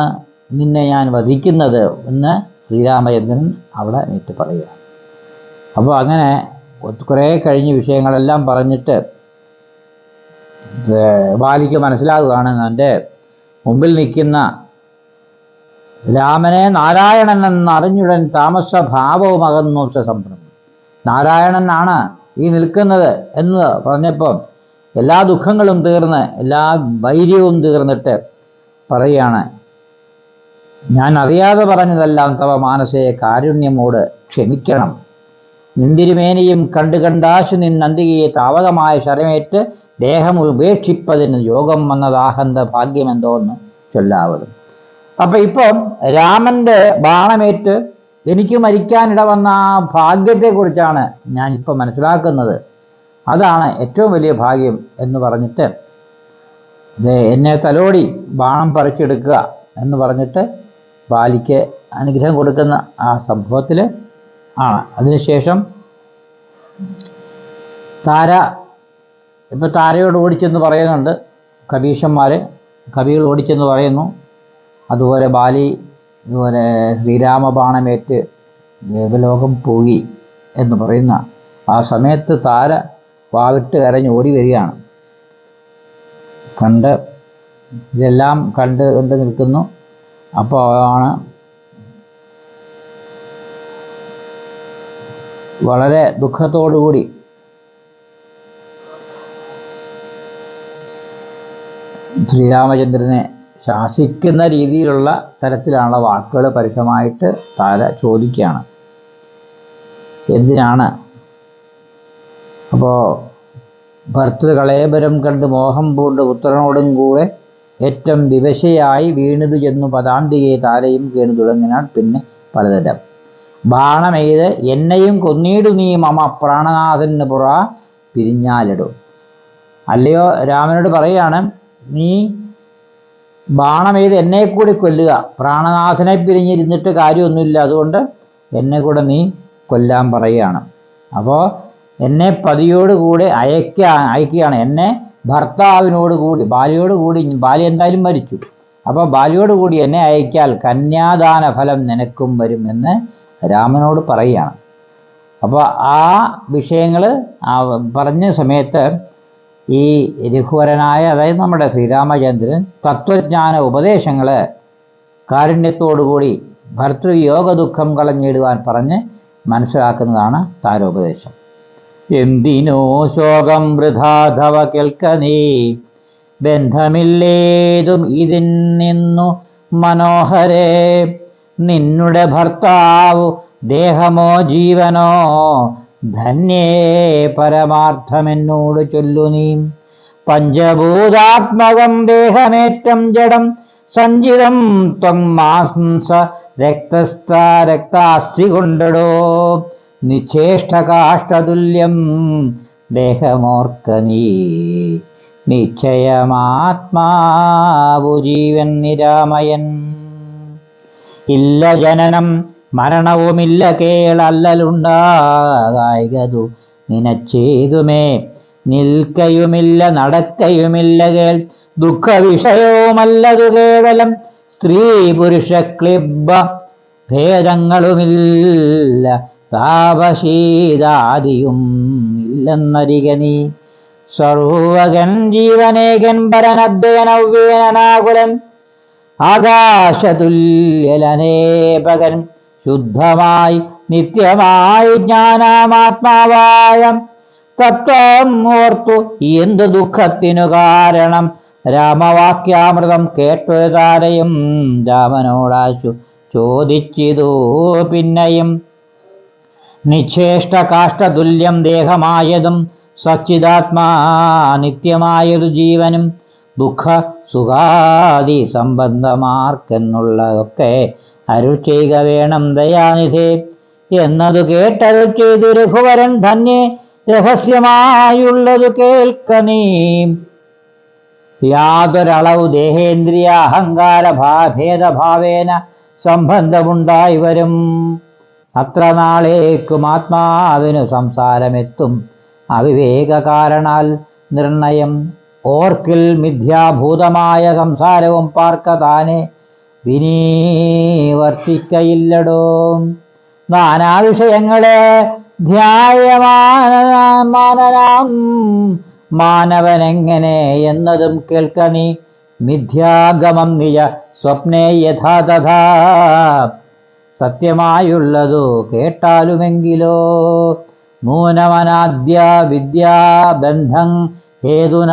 നിന്നെ ഞാൻ വധിക്കുന്നത് എന്ന് ശ്രീരാമചന്ദ്രൻ അവിടെ നേരിട്ട് പറയുക. അപ്പോൾ അങ്ങനെ കുറേ കഴിഞ്ഞ വിഷയങ്ങളെല്ലാം പറഞ്ഞിട്ട് ബാലിക്ക് മനസ്സിലാകുകയാണ് എൻ്റെ മുമ്പിൽ നിൽക്കുന്ന രാമനെ നാരായണൻ എന്നറിഞ്ഞുടൻ താമസഭാവവും അകന്നു സംഭ്രമം. നാരായണനാണ് ഈ നിൽക്കുന്നത് എന്ന് പറഞ്ഞപ്പോൾ എല്ലാ ദുഃഖങ്ങളും തീർന്ന് എല്ലാ വൈര്യവും തീർന്നിട്ട് പറയുകയാണ്, ഞാൻ അറിയാതെ പറഞ്ഞതെല്ലാം തവ മാനസയെ കാരുണ്യമോട് ക്ഷമിക്കണം. നിന്തിരുമേനിയും കണ്ടാശു നിന്നന്തികയെ താവകമായ ശരമേറ്റ് ദേഹം ഉപേക്ഷിപ്പതിന് യോഗം വന്നതാഹന്ത ഭാഗ്യമെന്തോന്ന് ചൊല്ലാവതും. അപ്പം ഇപ്പം രാമൻ്റെ ബാണമേറ്റ് എനിക്ക് മരിക്കാനിട വന്ന ആ ഭാഗ്യത്തെക്കുറിച്ചാണ് ഞാനിപ്പോൾ മനസ്സിലാക്കുന്നത്. അതാണ് ഏറ്റവും വലിയ ഭാഗ്യം എന്ന് പറഞ്ഞിട്ട് എന്നെ തലോടി ബാണം പറിച്ചെടുക്കുക എന്ന് പറഞ്ഞിട്ട് ബാലിക്ക് അനുഗ്രഹം കൊടുക്കുന്ന ആ സംഭവത്തിൽ ആണ്. അതിനുശേഷം താരയോട് ഓടിച്ചെന്ന് പറയുന്നുണ്ട്, കവികൾ ഓടിച്ചെന്ന് പറയുന്നു. അതുപോലെ ബാലി ഇതുപോലെ ശ്രീരാമബാണമേറ്റ് ദേവലോകം പോയി എന്ന് പറയുന്ന ആ സമയത്ത് താര വാവിട്ട് കരഞ്ഞ് ഓടി വരികയാണ്. ഇതെല്ലാം കണ്ട് നിൽക്കുന്നു. അപ്പോൾ ആണ് വളരെ ദുഃഖത്തോടുകൂടി ശ്രീരാമചന്ദ്രനെ ശാസിക്കുന്ന രീതിയിലുള്ള തരത്തിലുള്ള വാക്കുകൾ പരുഷമായിട്ട് താര ചോദിക്കുകയാണ്, എന്തിനാണ്? അപ്പോൾ ഭർതൃകളേബരം കണ്ട് മോഹം പൂണ്ട് പുത്രനോടും കൂടെ ഏറ്റവും വിവശയായി വീണതു ചെന്നു പദാന്തികയെ താരയും കേണു തുടങ്ങിനാൾ. പിന്നെ പലതരം ബാണമെയ്ത് എന്നെയും കൊന്നീടു നീ മമ പ്രാണനാഥന് പുറ പിരിഞ്ഞാലിടും. അല്ലയോ രാമനോട് പറയാണ്, നീ ബാണമെയ്ത് എന്നെ കൂടി കൊല്ലുക, പ്രാണനാഥനെ പിരിഞ്ഞിരുന്നിട്ട് കാര്യമൊന്നുമില്ല, അതുകൊണ്ട് എന്നെ കൂടെ നീ കൊല്ലാൻ പറയുകയാണ്. അപ്പോൾ എന്നെ പതിയോടുകൂടി അയക്കുകയാണ്, എന്നെ ഭർത്താവിനോട് കൂടി ബാലിയോട് കൂടി, ബാലി എന്തായാലും മരിച്ചു, അപ്പോൾ ബാലിയോടുകൂടി എന്നെ അയക്കാൽ കന്യാദാന ഫലം നിനക്കും വരും എന്ന് രാമനോട് പറയുകയാണ്. അപ്പോൾ ആ വിഷയങ്ങൾ പറഞ്ഞ സമയത്ത് ഈ രഘുവരനായ, അതായത് നമ്മുടെ ശ്രീരാമചന്ദ്രൻ തത്വജ്ഞാന ഉപദേശങ്ങൾ കാരുണ്യത്തോടുകൂടി ഭർതൃയോഗ ദുഃഖം കളഞ്ഞിടുവാൻ പറഞ്ഞ് മനസ്സിലാക്കുന്നതാണ് താരോപദേശം. എന്തിനോ ശോകം വൃഥാധവ കേൾക്കനീ, ബന്ധമില്ലേതും ഇതിൽ നിന്നു മനോഹരേ, നിന്നുടെ ഭർത്താവു ദേഹമോ ജീവനോ, ധന്യേ പരമാർത്ഥമെന്നോട് ചൊല്ലു നീ. പഞ്ചഭൂതാത്മകം ദേഹമേറ്റം ജഡം സഞ്ചിതം ത്വം മാംസ രക്താസ്ഥി കൊണ്ടടോ, നിശ്ചേഷ്ടകാഷ്ടതുല്യം ദേഹമോർക്ക നീ. നിശ്ചയമാത്മാവു ജീവൻ നിരാമയൻ. ഇല്ല ജനനം മരണവുമില്ല കേളല്ലലുണ്ടാകായകതു നിനച്ചേതുമേ, നിൽക്കയുമില്ല നടക്കയുമില്ല കേൾ, ദുഃഖവിഷയവുമല്ലതു കേവലം. സ്ത്രീ പുരുഷ ക്ലിബ ഭേദങ്ങളുമില്ല, താപശീതാദിയും ഇല്ലെന്നരിക നീ. സർവകൻ ജീവനേകൻ പരനദ്വയനവ്യേനാകുലൻ, ആകാശതുല്യലനേപകൻ ശുദ്ധമായി നിത്യമായി ജ്ഞാനാമാത്മാവായ തത്വം ഓർത്തു എന്തു ദുഃഖത്തിനു കാരണം. രാമവാക്യാമൃതം കേട്ടൊരു താരയും രാമനോടാശു ചോദിച്ചിതു പിന്നെയും. നിശ്ചേഷ്ട കാഷ്ടതുല്യം ദേഹമായതും സച്ചിദാത്മാ നിത്യമായതു ജീവനും, ദുഃഖ സുഖാദി സംബന്ധമാർക്കെന്നുള്ളതൊക്കെ അരുൾ ചെയ്യുക വേണം ദയാനിധേ എന്നതു കേട്ടരുൾ ചെയ്തു രഘുവരൻ. ധന്യേ രഹസ്യമായുള്ളതു കേൾക്ക നീ. യാതൊരളവ് ദേഹേന്ദ്രിയ അഹങ്കാര ഭേദഭാവേന സംബന്ധമുണ്ടായി വരും. അത്ര നാളേക്കും ആത്മാവിനു സംസാരമെത്തും അവിവേക കാരണാൽ നിർണയം. ഓർക്കിൽ മിഥ്യാഭൂതമായ സംസാരവും പാർക്ക താനെ വിനീവർത്തിക്കയില്ലടോ. നാനാവിഷയങ്ങളെ ധ്യായമാനനാം മാനവനെങ്ങനെ എന്നതും കേൾക്ക നീ. മിഥ്യാഗമം നിജ സ്വപ്നേ യഥാ തഥാ, സത്യമായുള്ളതു കേട്ടാലുമെങ്കിലോ. നൂനമനാദ്യ വിദ്യാബന്ധം ഹേതുന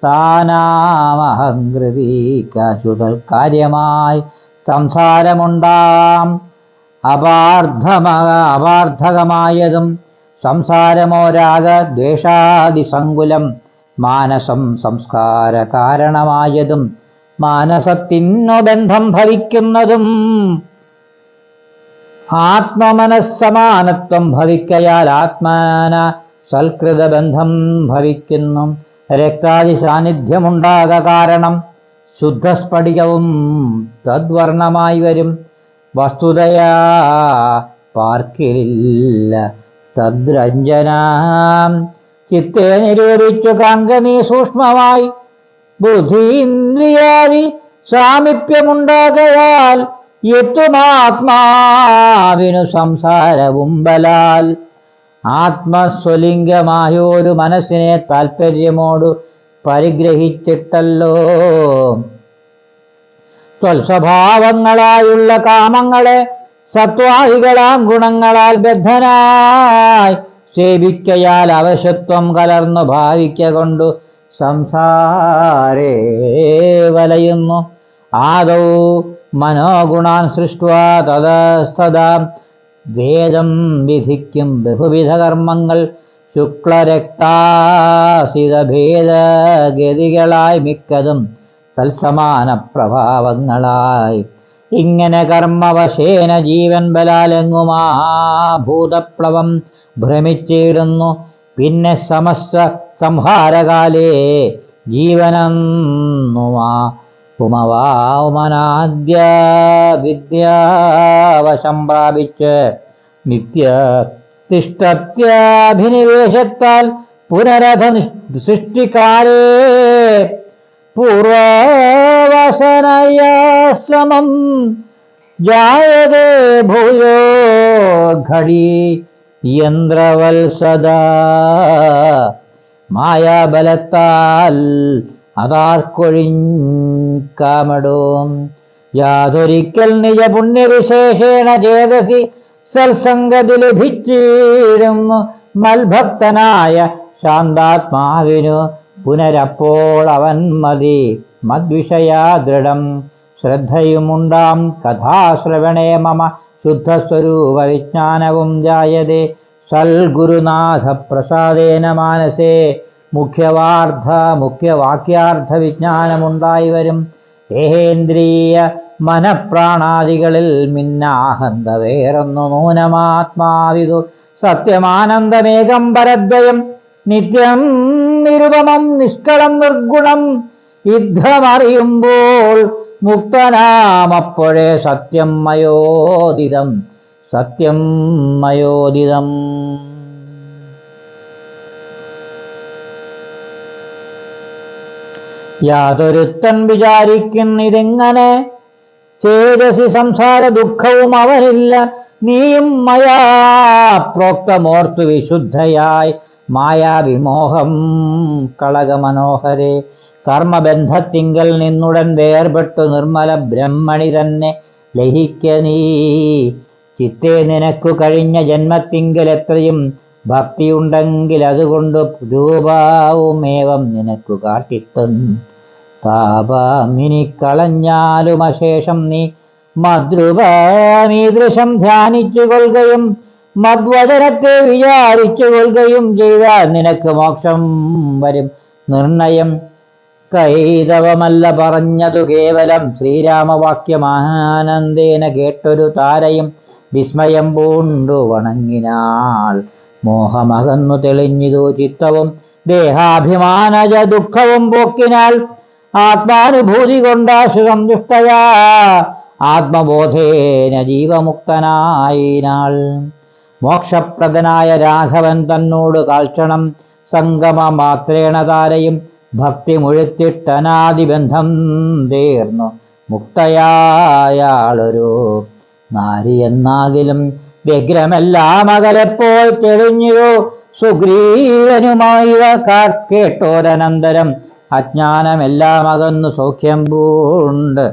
താനാമഹങ്കൃതിക്കാശുതൽ കാര്യമായി സംസാരമുണ്ടാം. അപാർത്ഥകമായതും സംസാരമോ രാഗദ്വേഷാദിസങ്കുലം, മാനസം സംസ്കാര കാരണമായതും മാനസത്തിനു ബന്ധം ഭവിക്കുന്നതും. ആത്മമനസ്സമാനത്വം ഭവിക്കയാൽ ആത്മാന സൽകൃതബന്ധം ഭവിക്കുന്നു. രക്താദി സാന്നിധ്യമുണ്ടാക കാരണം ശുദ്ധസ്ഫടികവും തദ്വർണമായി വരും. വസ്തുതയാ പാർക്കിലില്ല തദ്രഞ്ജനാം. ചിത്തെ നിരൂപിച്ചു കാങ്കമീ സൂക്ഷ്മമായി ബുദ്ധീന്ദ്രിയാദി സാമീപ്യമുണ്ടാകയാൽ യത്വമാത്മാവിനു സംസാരവും ബലാൽ. ആത്മസ്വലിംഗമായൊരു മനസ്സിനെ താൽപര്യമോടു പരിഗ്രഹിച്ചിട്ടല്ലോ സ്വഭാവങ്ങളായുള്ള കാമങ്ങളെ സത്വാദികളാം ഗുണങ്ങളാൽ ബദ്ധനായി സേവിക്കയാൽ അവശത്വം കലർന്നു ഭാവിക്ക കൊണ്ടു സംസാരേ വലയുന്നു. ആദൗ മനോഗുണാൻ സൃഷ്ട്വാ തതസ്തദാം വേദം വിധിക്കും ബഹുവിധ കർമ്മങ്ങൾ. ശുക്ലരക്താസിതഭേദഗതികളായി മിക്കതും തത്സമാന പ്രഭാവങ്ങളായി. ഇങ്ങനെ കർമ്മവശേന ജീവൻ ബലാലെങ്ങുമാ ഭൂതപ്ലവം ഭ്രമിച്ചിരുന്നു. പിന്നെ സമസ്ത സംഹാരകാലേ ജീവനെന്നുമാ ഉമനാദ്യ വിദ്യാവശം പ്രാപിച്ച് നിത്യ തിഷ്ടത്യാഭിനിവേശത്താൽ പുനരധ സൃഷ്ടിക്കാലേ പൂർവവസനയാശ്രമം ജായതേ ഭൂയോ ഘടി യന്ത്രവത്സദാ മായാബലത്താൽ അതാർക്കൊഴിക്കാമടും യാതൊരിക്കൽ നിജ പുണ്യവിശേഷേണ ചേതസി സത്സംഗതി ലഭിച്ചിടും മൽഭക്തനായ ശാന്താത്മാവിനു പുനരപ്പോൾ അവൻ മതി മദ്വിഷയാ ദൃഢം ശ്രദ്ധയുമുണ്ടാം കഥാശ്രവണേ മമ ശുദ്ധസ്വരൂപ വിജ്ഞാനവും ജായതേ സൽഗുരുനാഥ പ്രസാദേന മാനസേ മുഖ്യവാക്യാർത്ഥ വിജ്ഞാനമുണ്ടായി വരും. ദേഹേന്ദ്രിയ മനപ്രാണാദികളിൽ മിന്നാഹന്ത വേറൊന്നു നൂനമാത്മാവിതു സത്യമാനന്ദമേകം പരദ്വയം നിത്യം നിരുപമം നിഷ്കളം നിർഗുണം യുദ്ധമറിയുമ്പോൾ മുക്തനാമപ്പോഴേ സത്യം മയോദിതം സത്യം മയോദിതം. യാതൊരുത്തൻ വിചാരിക്കുന്നിതെങ്ങനെ ചേതസി സംസാര ദുഃഖവും അവനില്ല നീയും മയാ പ്രോക്തമോർത്തു വിശുദ്ധയായി മായാവിമോഹം കളകമനോഹരെ കർമ്മബന്ധത്തിങ്കൽ നിന്നുടൻ വേർപെട്ടു നിർമ്മല ബ്രഹ്മണി തന്നെ ലയിക്ക നീ ചിത്തേ നിനക്കു കഴിഞ്ഞ ജന്മത്തിങ്കൽ എത്രയും ഭക്തിയുണ്ടെങ്കിൽ അതുകൊണ്ട് രൂപാവുമേവം നിനക്കു കാട്ടിത്തന്നു താപമിനി കളഞ്ഞാലും അശേഷം നീ മദ്രൂപമീദൃശം ധ്യാനിച്ചു കൊള്ളുകയും മദ്വചനത്തെ വിചാരിച്ചു കൊള്ളുകയും ചെയ്താൽ നിനക്ക് മോക്ഷം വരും നിർണയം. കൈതവമല്ല പറഞ്ഞതു കേവലം ശ്രീരാമവാക്യമാനന്ദേന കേട്ടൊരു താരയും വിസ്മയം പൂണ്ടു വണങ്ങിനാൾ. മോഹമകന്നു തെളിഞ്ഞിതു ചിത്തവും ദേഹാഭിമാനജ ദുഃഖവും പോക്കിനാൽ ആത്മാനുഭൂതി കൊണ്ടാശു സന്തുഷ്ടയാ ആത്മബോധേന ജീവമുക്തനായിനാൾ. മോക്ഷപ്രദനായ രാഘവൻ തന്നോട് കാൽക്ഷണം സംഗമമാത്രേണ താരയും ഭക്തി മുഴുത്തിട്ടനാദിബന്ധം തീർന്നു മുക്തയായാളൊരു നാരി എന്നാകിലും വ്യഗ്രമെല്ലാം അകലെപ്പോൾ തെളിഞ്ഞു സുഗ്രീവനുമായി കേട്ടോരനന്തരം അജ്ഞാനമെല്ലാം അകന്നു സൗഖ്യം പൂണ്ട്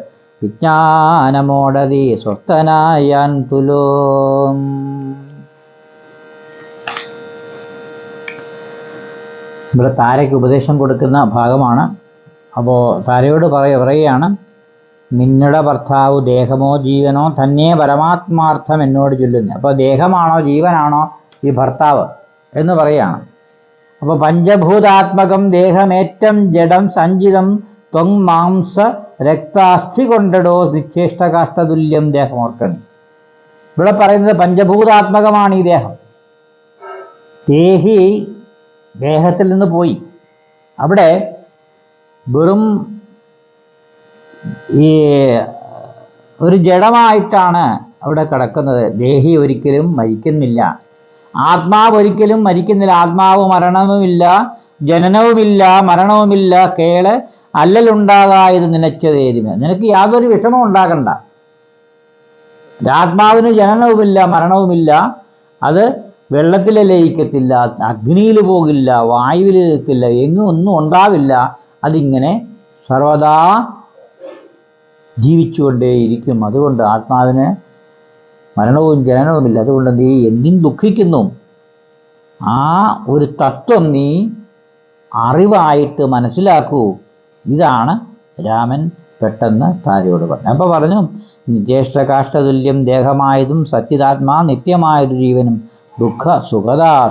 വിജ്ഞാനമോടതി സ്വസ്ഥനായാൻ തുലോം. ഇവിടെ താരയ്ക്ക് ഉപദേശം കൊടുക്കുന്ന ഭാഗമാണ്. അപ്പോൾ താരയോട് പറയുകയാണ്, നിന്നുടെ ഭർത്താവ് ദേഹമോ ജീവനോ തന്നെ പരമാത്മാർത്ഥം എന്നോട് ചൊല്ലുന്നു. അപ്പോൾ ദേഹമാണോ ജീവനാണോ ഈ ഭർത്താവ് എന്ന് പറയുകയാണ്. അപ്പോൾ പഞ്ചഭൂതാത്മകം ദേഹമേറ്റം ജഡം സഞ്ചിതം ത്വങ് മാംസ രക്താസ്ഥി കൊണ്ടടോ നിശ്ചേഷ്ടകാഷ്ടതുല്യം ദേഹമോർക്കണി. ഇവിടെ പറയുന്നത് പഞ്ചഭൂതാത്മകമാണ് ഈ ദേഹം. ദേഹി ദേഹത്തിൽ നിന്ന് പോയി അവിടെ വെറും ഈ ഒരു ജഡമായിട്ടാണ് അവിടെ കിടക്കുന്നത്. ദേഹി ഒരിക്കലും മരിക്കുന്നില്ല, ആത്മാവ് ഒരിക്കലും മരിക്കുന്നില്ല. ആത്മാവ് മരണവുമില്ല, ജനനവുമില്ല, മരണവുമില്ല. കേള് അല്ലലുണ്ടാകായത് നിനച്ചതേരുമേ. നിനക്ക് യാതൊരു വിഷമവും ഉണ്ടാകണ്ട. ആത്മാവിന് ജനനവുമില്ല, മരണവുമില്ല. അത് വെള്ളത്തിൽ ലയിക്കത്തില്ല, അഗ്നിയിൽ പോകില്ല, വായുവിൽ എത്തില്ല, എങ്ങും ഒന്നും ഉണ്ടാവില്ല. അതിങ്ങനെ സർവദാ ജീവിച്ചുകൊണ്ടേയിരിക്കും. അതുകൊണ്ട് ആത്മാവിന് മരണവും ജനനവുമില്ല. അതുകൊണ്ട് നീ എന്തിനും ദുഃഖിക്കുന്നു? ആ ഒരു തത്വം നീ അറിവായിട്ട് മനസ്സിലാക്കൂ. ഇതാണ് രാമൻ പെട്ടെന്ന് താരയോട് പറഞ്ഞു. അപ്പോൾ പറഞ്ഞു, ജ്യേഷ്ഠകാഷ്ടതുല്യം ദേഹമായതും സച്ചിതാത്മാ നിത്യമായൊരു ജീവനും ദുഃഖ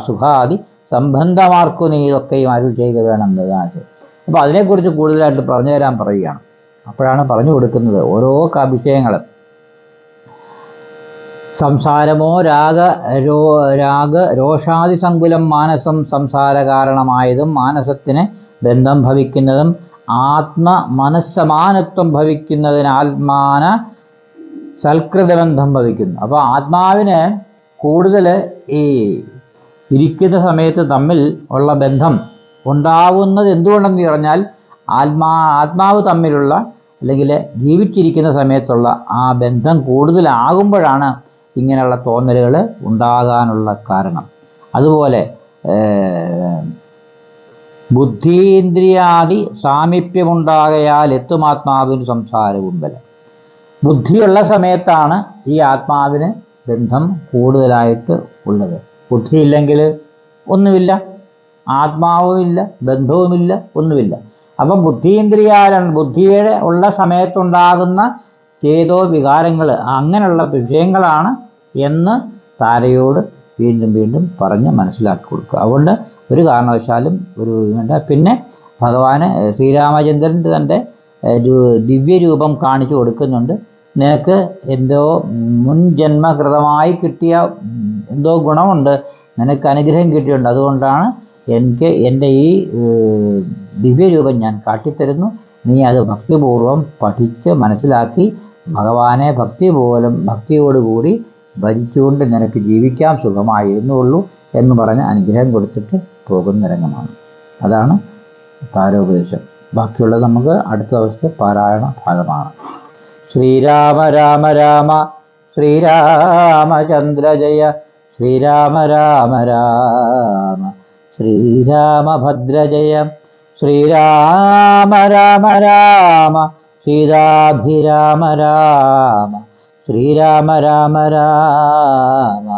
സുഖാദി സംബന്ധമാർക്കു നീ ഇതൊക്കെയും അരുൾ ചെയ്യുക വേണമെന്നതാണ്. അപ്പോൾ അതിനെക്കുറിച്ച് കൂടുതലായിട്ട് പറഞ്ഞു തരാൻ പറയുകയാണ്. അപ്പോഴാണ് പറഞ്ഞു കൊടുക്കുന്നത് ഓരോ വിഷയങ്ങളും. സംസാരമോ രോഷാദിസങ്കുലം മാനസം സംസാര കാരണമായതും മാനസത്തിന് ബന്ധം ഭവിക്കുന്നതും മനസ്സമാനത്വം ഭവിക്കുന്നതിന് ആത്മാന സൽകൃതബന്ധം ഭവിക്കുന്നു. അപ്പോൾ ആത്മാവിന് കൂടുതൽ ഈ ഇരിക്കുന്ന സമയത്ത് തമ്മിൽ ഉള്ള ബന്ധം ഉണ്ടാവുന്നത് എന്തുകൊണ്ടെന്ന് പറഞ്ഞാൽ ആത്മാവ് തമ്മിലുള്ള അല്ലെങ്കിൽ ജീവിച്ചിരിക്കുന്ന സമയത്തുള്ള ആ ബന്ധം കൂടുതലാകുമ്പോഴാണ് ഇങ്ങനെയുള്ള തോന്നലുകൾ ഉണ്ടാകാനുള്ള കാരണം. അതുപോലെ ബുദ്ധീന്ദ്രിയാദി സാമീപ്യമുണ്ടാകയാൽ എത്തുമാത്മാവിന് സംസാരവും ബലം. ബുദ്ധിയുള്ള സമയത്താണ് ഈ ആത്മാവിന് ബന്ധം കൂടുതലായിട്ട് ഉള്ളത്. ബുദ്ധിയില്ലെങ്കിൽ ഒന്നുമില്ല, ആത്മാവുമില്ല, ബന്ധവുമില്ല, ഒന്നുമില്ല. അപ്പം ബുദ്ധിയുടെ ഉള്ള സമയത്തുണ്ടാകുന്ന ചേതോ വികാരങ്ങൾ അങ്ങനെയുള്ള വിഷയങ്ങളാണ് എന്ന് താരയോട് വീണ്ടും വീണ്ടും പറഞ്ഞ് മനസ്സിലാക്കി കൊടുക്കുക. അതുകൊണ്ട് ഒരു കാരണവശാലും ഒരു പിന്നെ ഭഗവാന് ശ്രീരാമചന്ദ്രൻ തൻ്റെ ദിവ്യരൂപം കാണിച്ചു കൊടുക്കുന്നുണ്ട്. നിനക്ക് എന്തോ മുൻജന്മകൃതമായി കിട്ടിയ എന്തോ ഗുണമുണ്ട്, നിനക്ക് അനുഗ്രഹം കിട്ടിയിട്ടുണ്ട്, അതുകൊണ്ടാണ് എനിക്ക് എൻ്റെ ഈ ദിവ്യരൂപം ഞാൻ കാട്ടിത്തരുന്നു. നീ അത് ഭക്തിപൂർവം പഠിച്ച് മനസ്സിലാക്കി ഭഗവാനെ ഭക്തിയോടുകൂടി ഭജിച്ചുകൊണ്ട് നിനക്ക് ജീവിക്കാൻ സുഖമായിരുന്നുള്ളൂ എന്ന് പറഞ്ഞ് അനുഗ്രഹം കൊടുത്തിട്ട് പോകുന്ന രംഗമാണ്. അതാണ് താരോപദേശം. ബാക്കിയുള്ളത് നമുക്ക് അടുത്ത ദിവസത്തെ പാരായണ ഭാഗമാണ്. ശ്രീരാമ രാമ രാമ ശ്രീരാമചന്ദ്ര ജയ ശ്രീരാമ രാമ രാമ ശ്രീരാമഭദ്ര ജയ ശ്രീരാമ രാമ രാമ സീതാഭിരാമ രാമ ശ്രീരാമ രാമ രാമ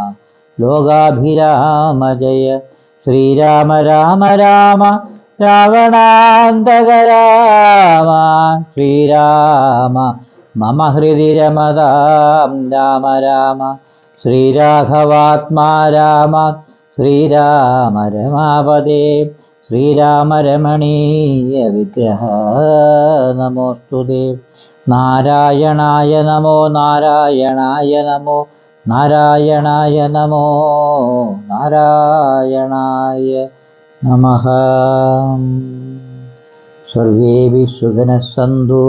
ലോകാഭിരാമ ജയ ശ്രീരാമ രാമ രാമ രാവണാന്തക രാമ ശ്രീരാമ മമ ഹൃദി രമതാം രാമ രാമ ശ്രീരാഘവാത്മാ രാമ ശ്രീരാമ രമാപദേ ശ്രീരാമ രമണീയ വിഗ്രഹ നമോസ്തുതേ. നാരായണായ നമോ നാരായണായ നമോ നാരായണായ നമോ നാരായണായ നമഃ. സർവേ സുഖിനഃ സന്തു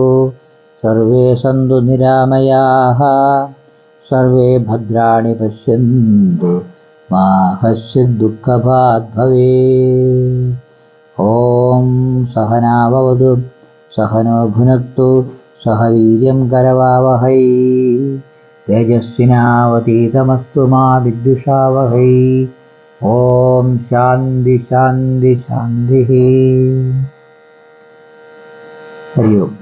സർവേ സന്തു നിരാമയാഃ സർവേ ഭദ്രാണി പശ്യन्तു മാ കശ്ചിത് ദുഃഖഭാഗ് ഭവേത്. ഓം സഹനാവവതു സഹനോ ഭുനക്തു സഹ വീര്യം കരവാവഹൈ തേജസ്വിനാവതീതമസ്തു മാ വിദ്വിഷാവഹൈ. ഓം ശാന്തി ശാന്തി ശാന്തി. ഹരി ഓം.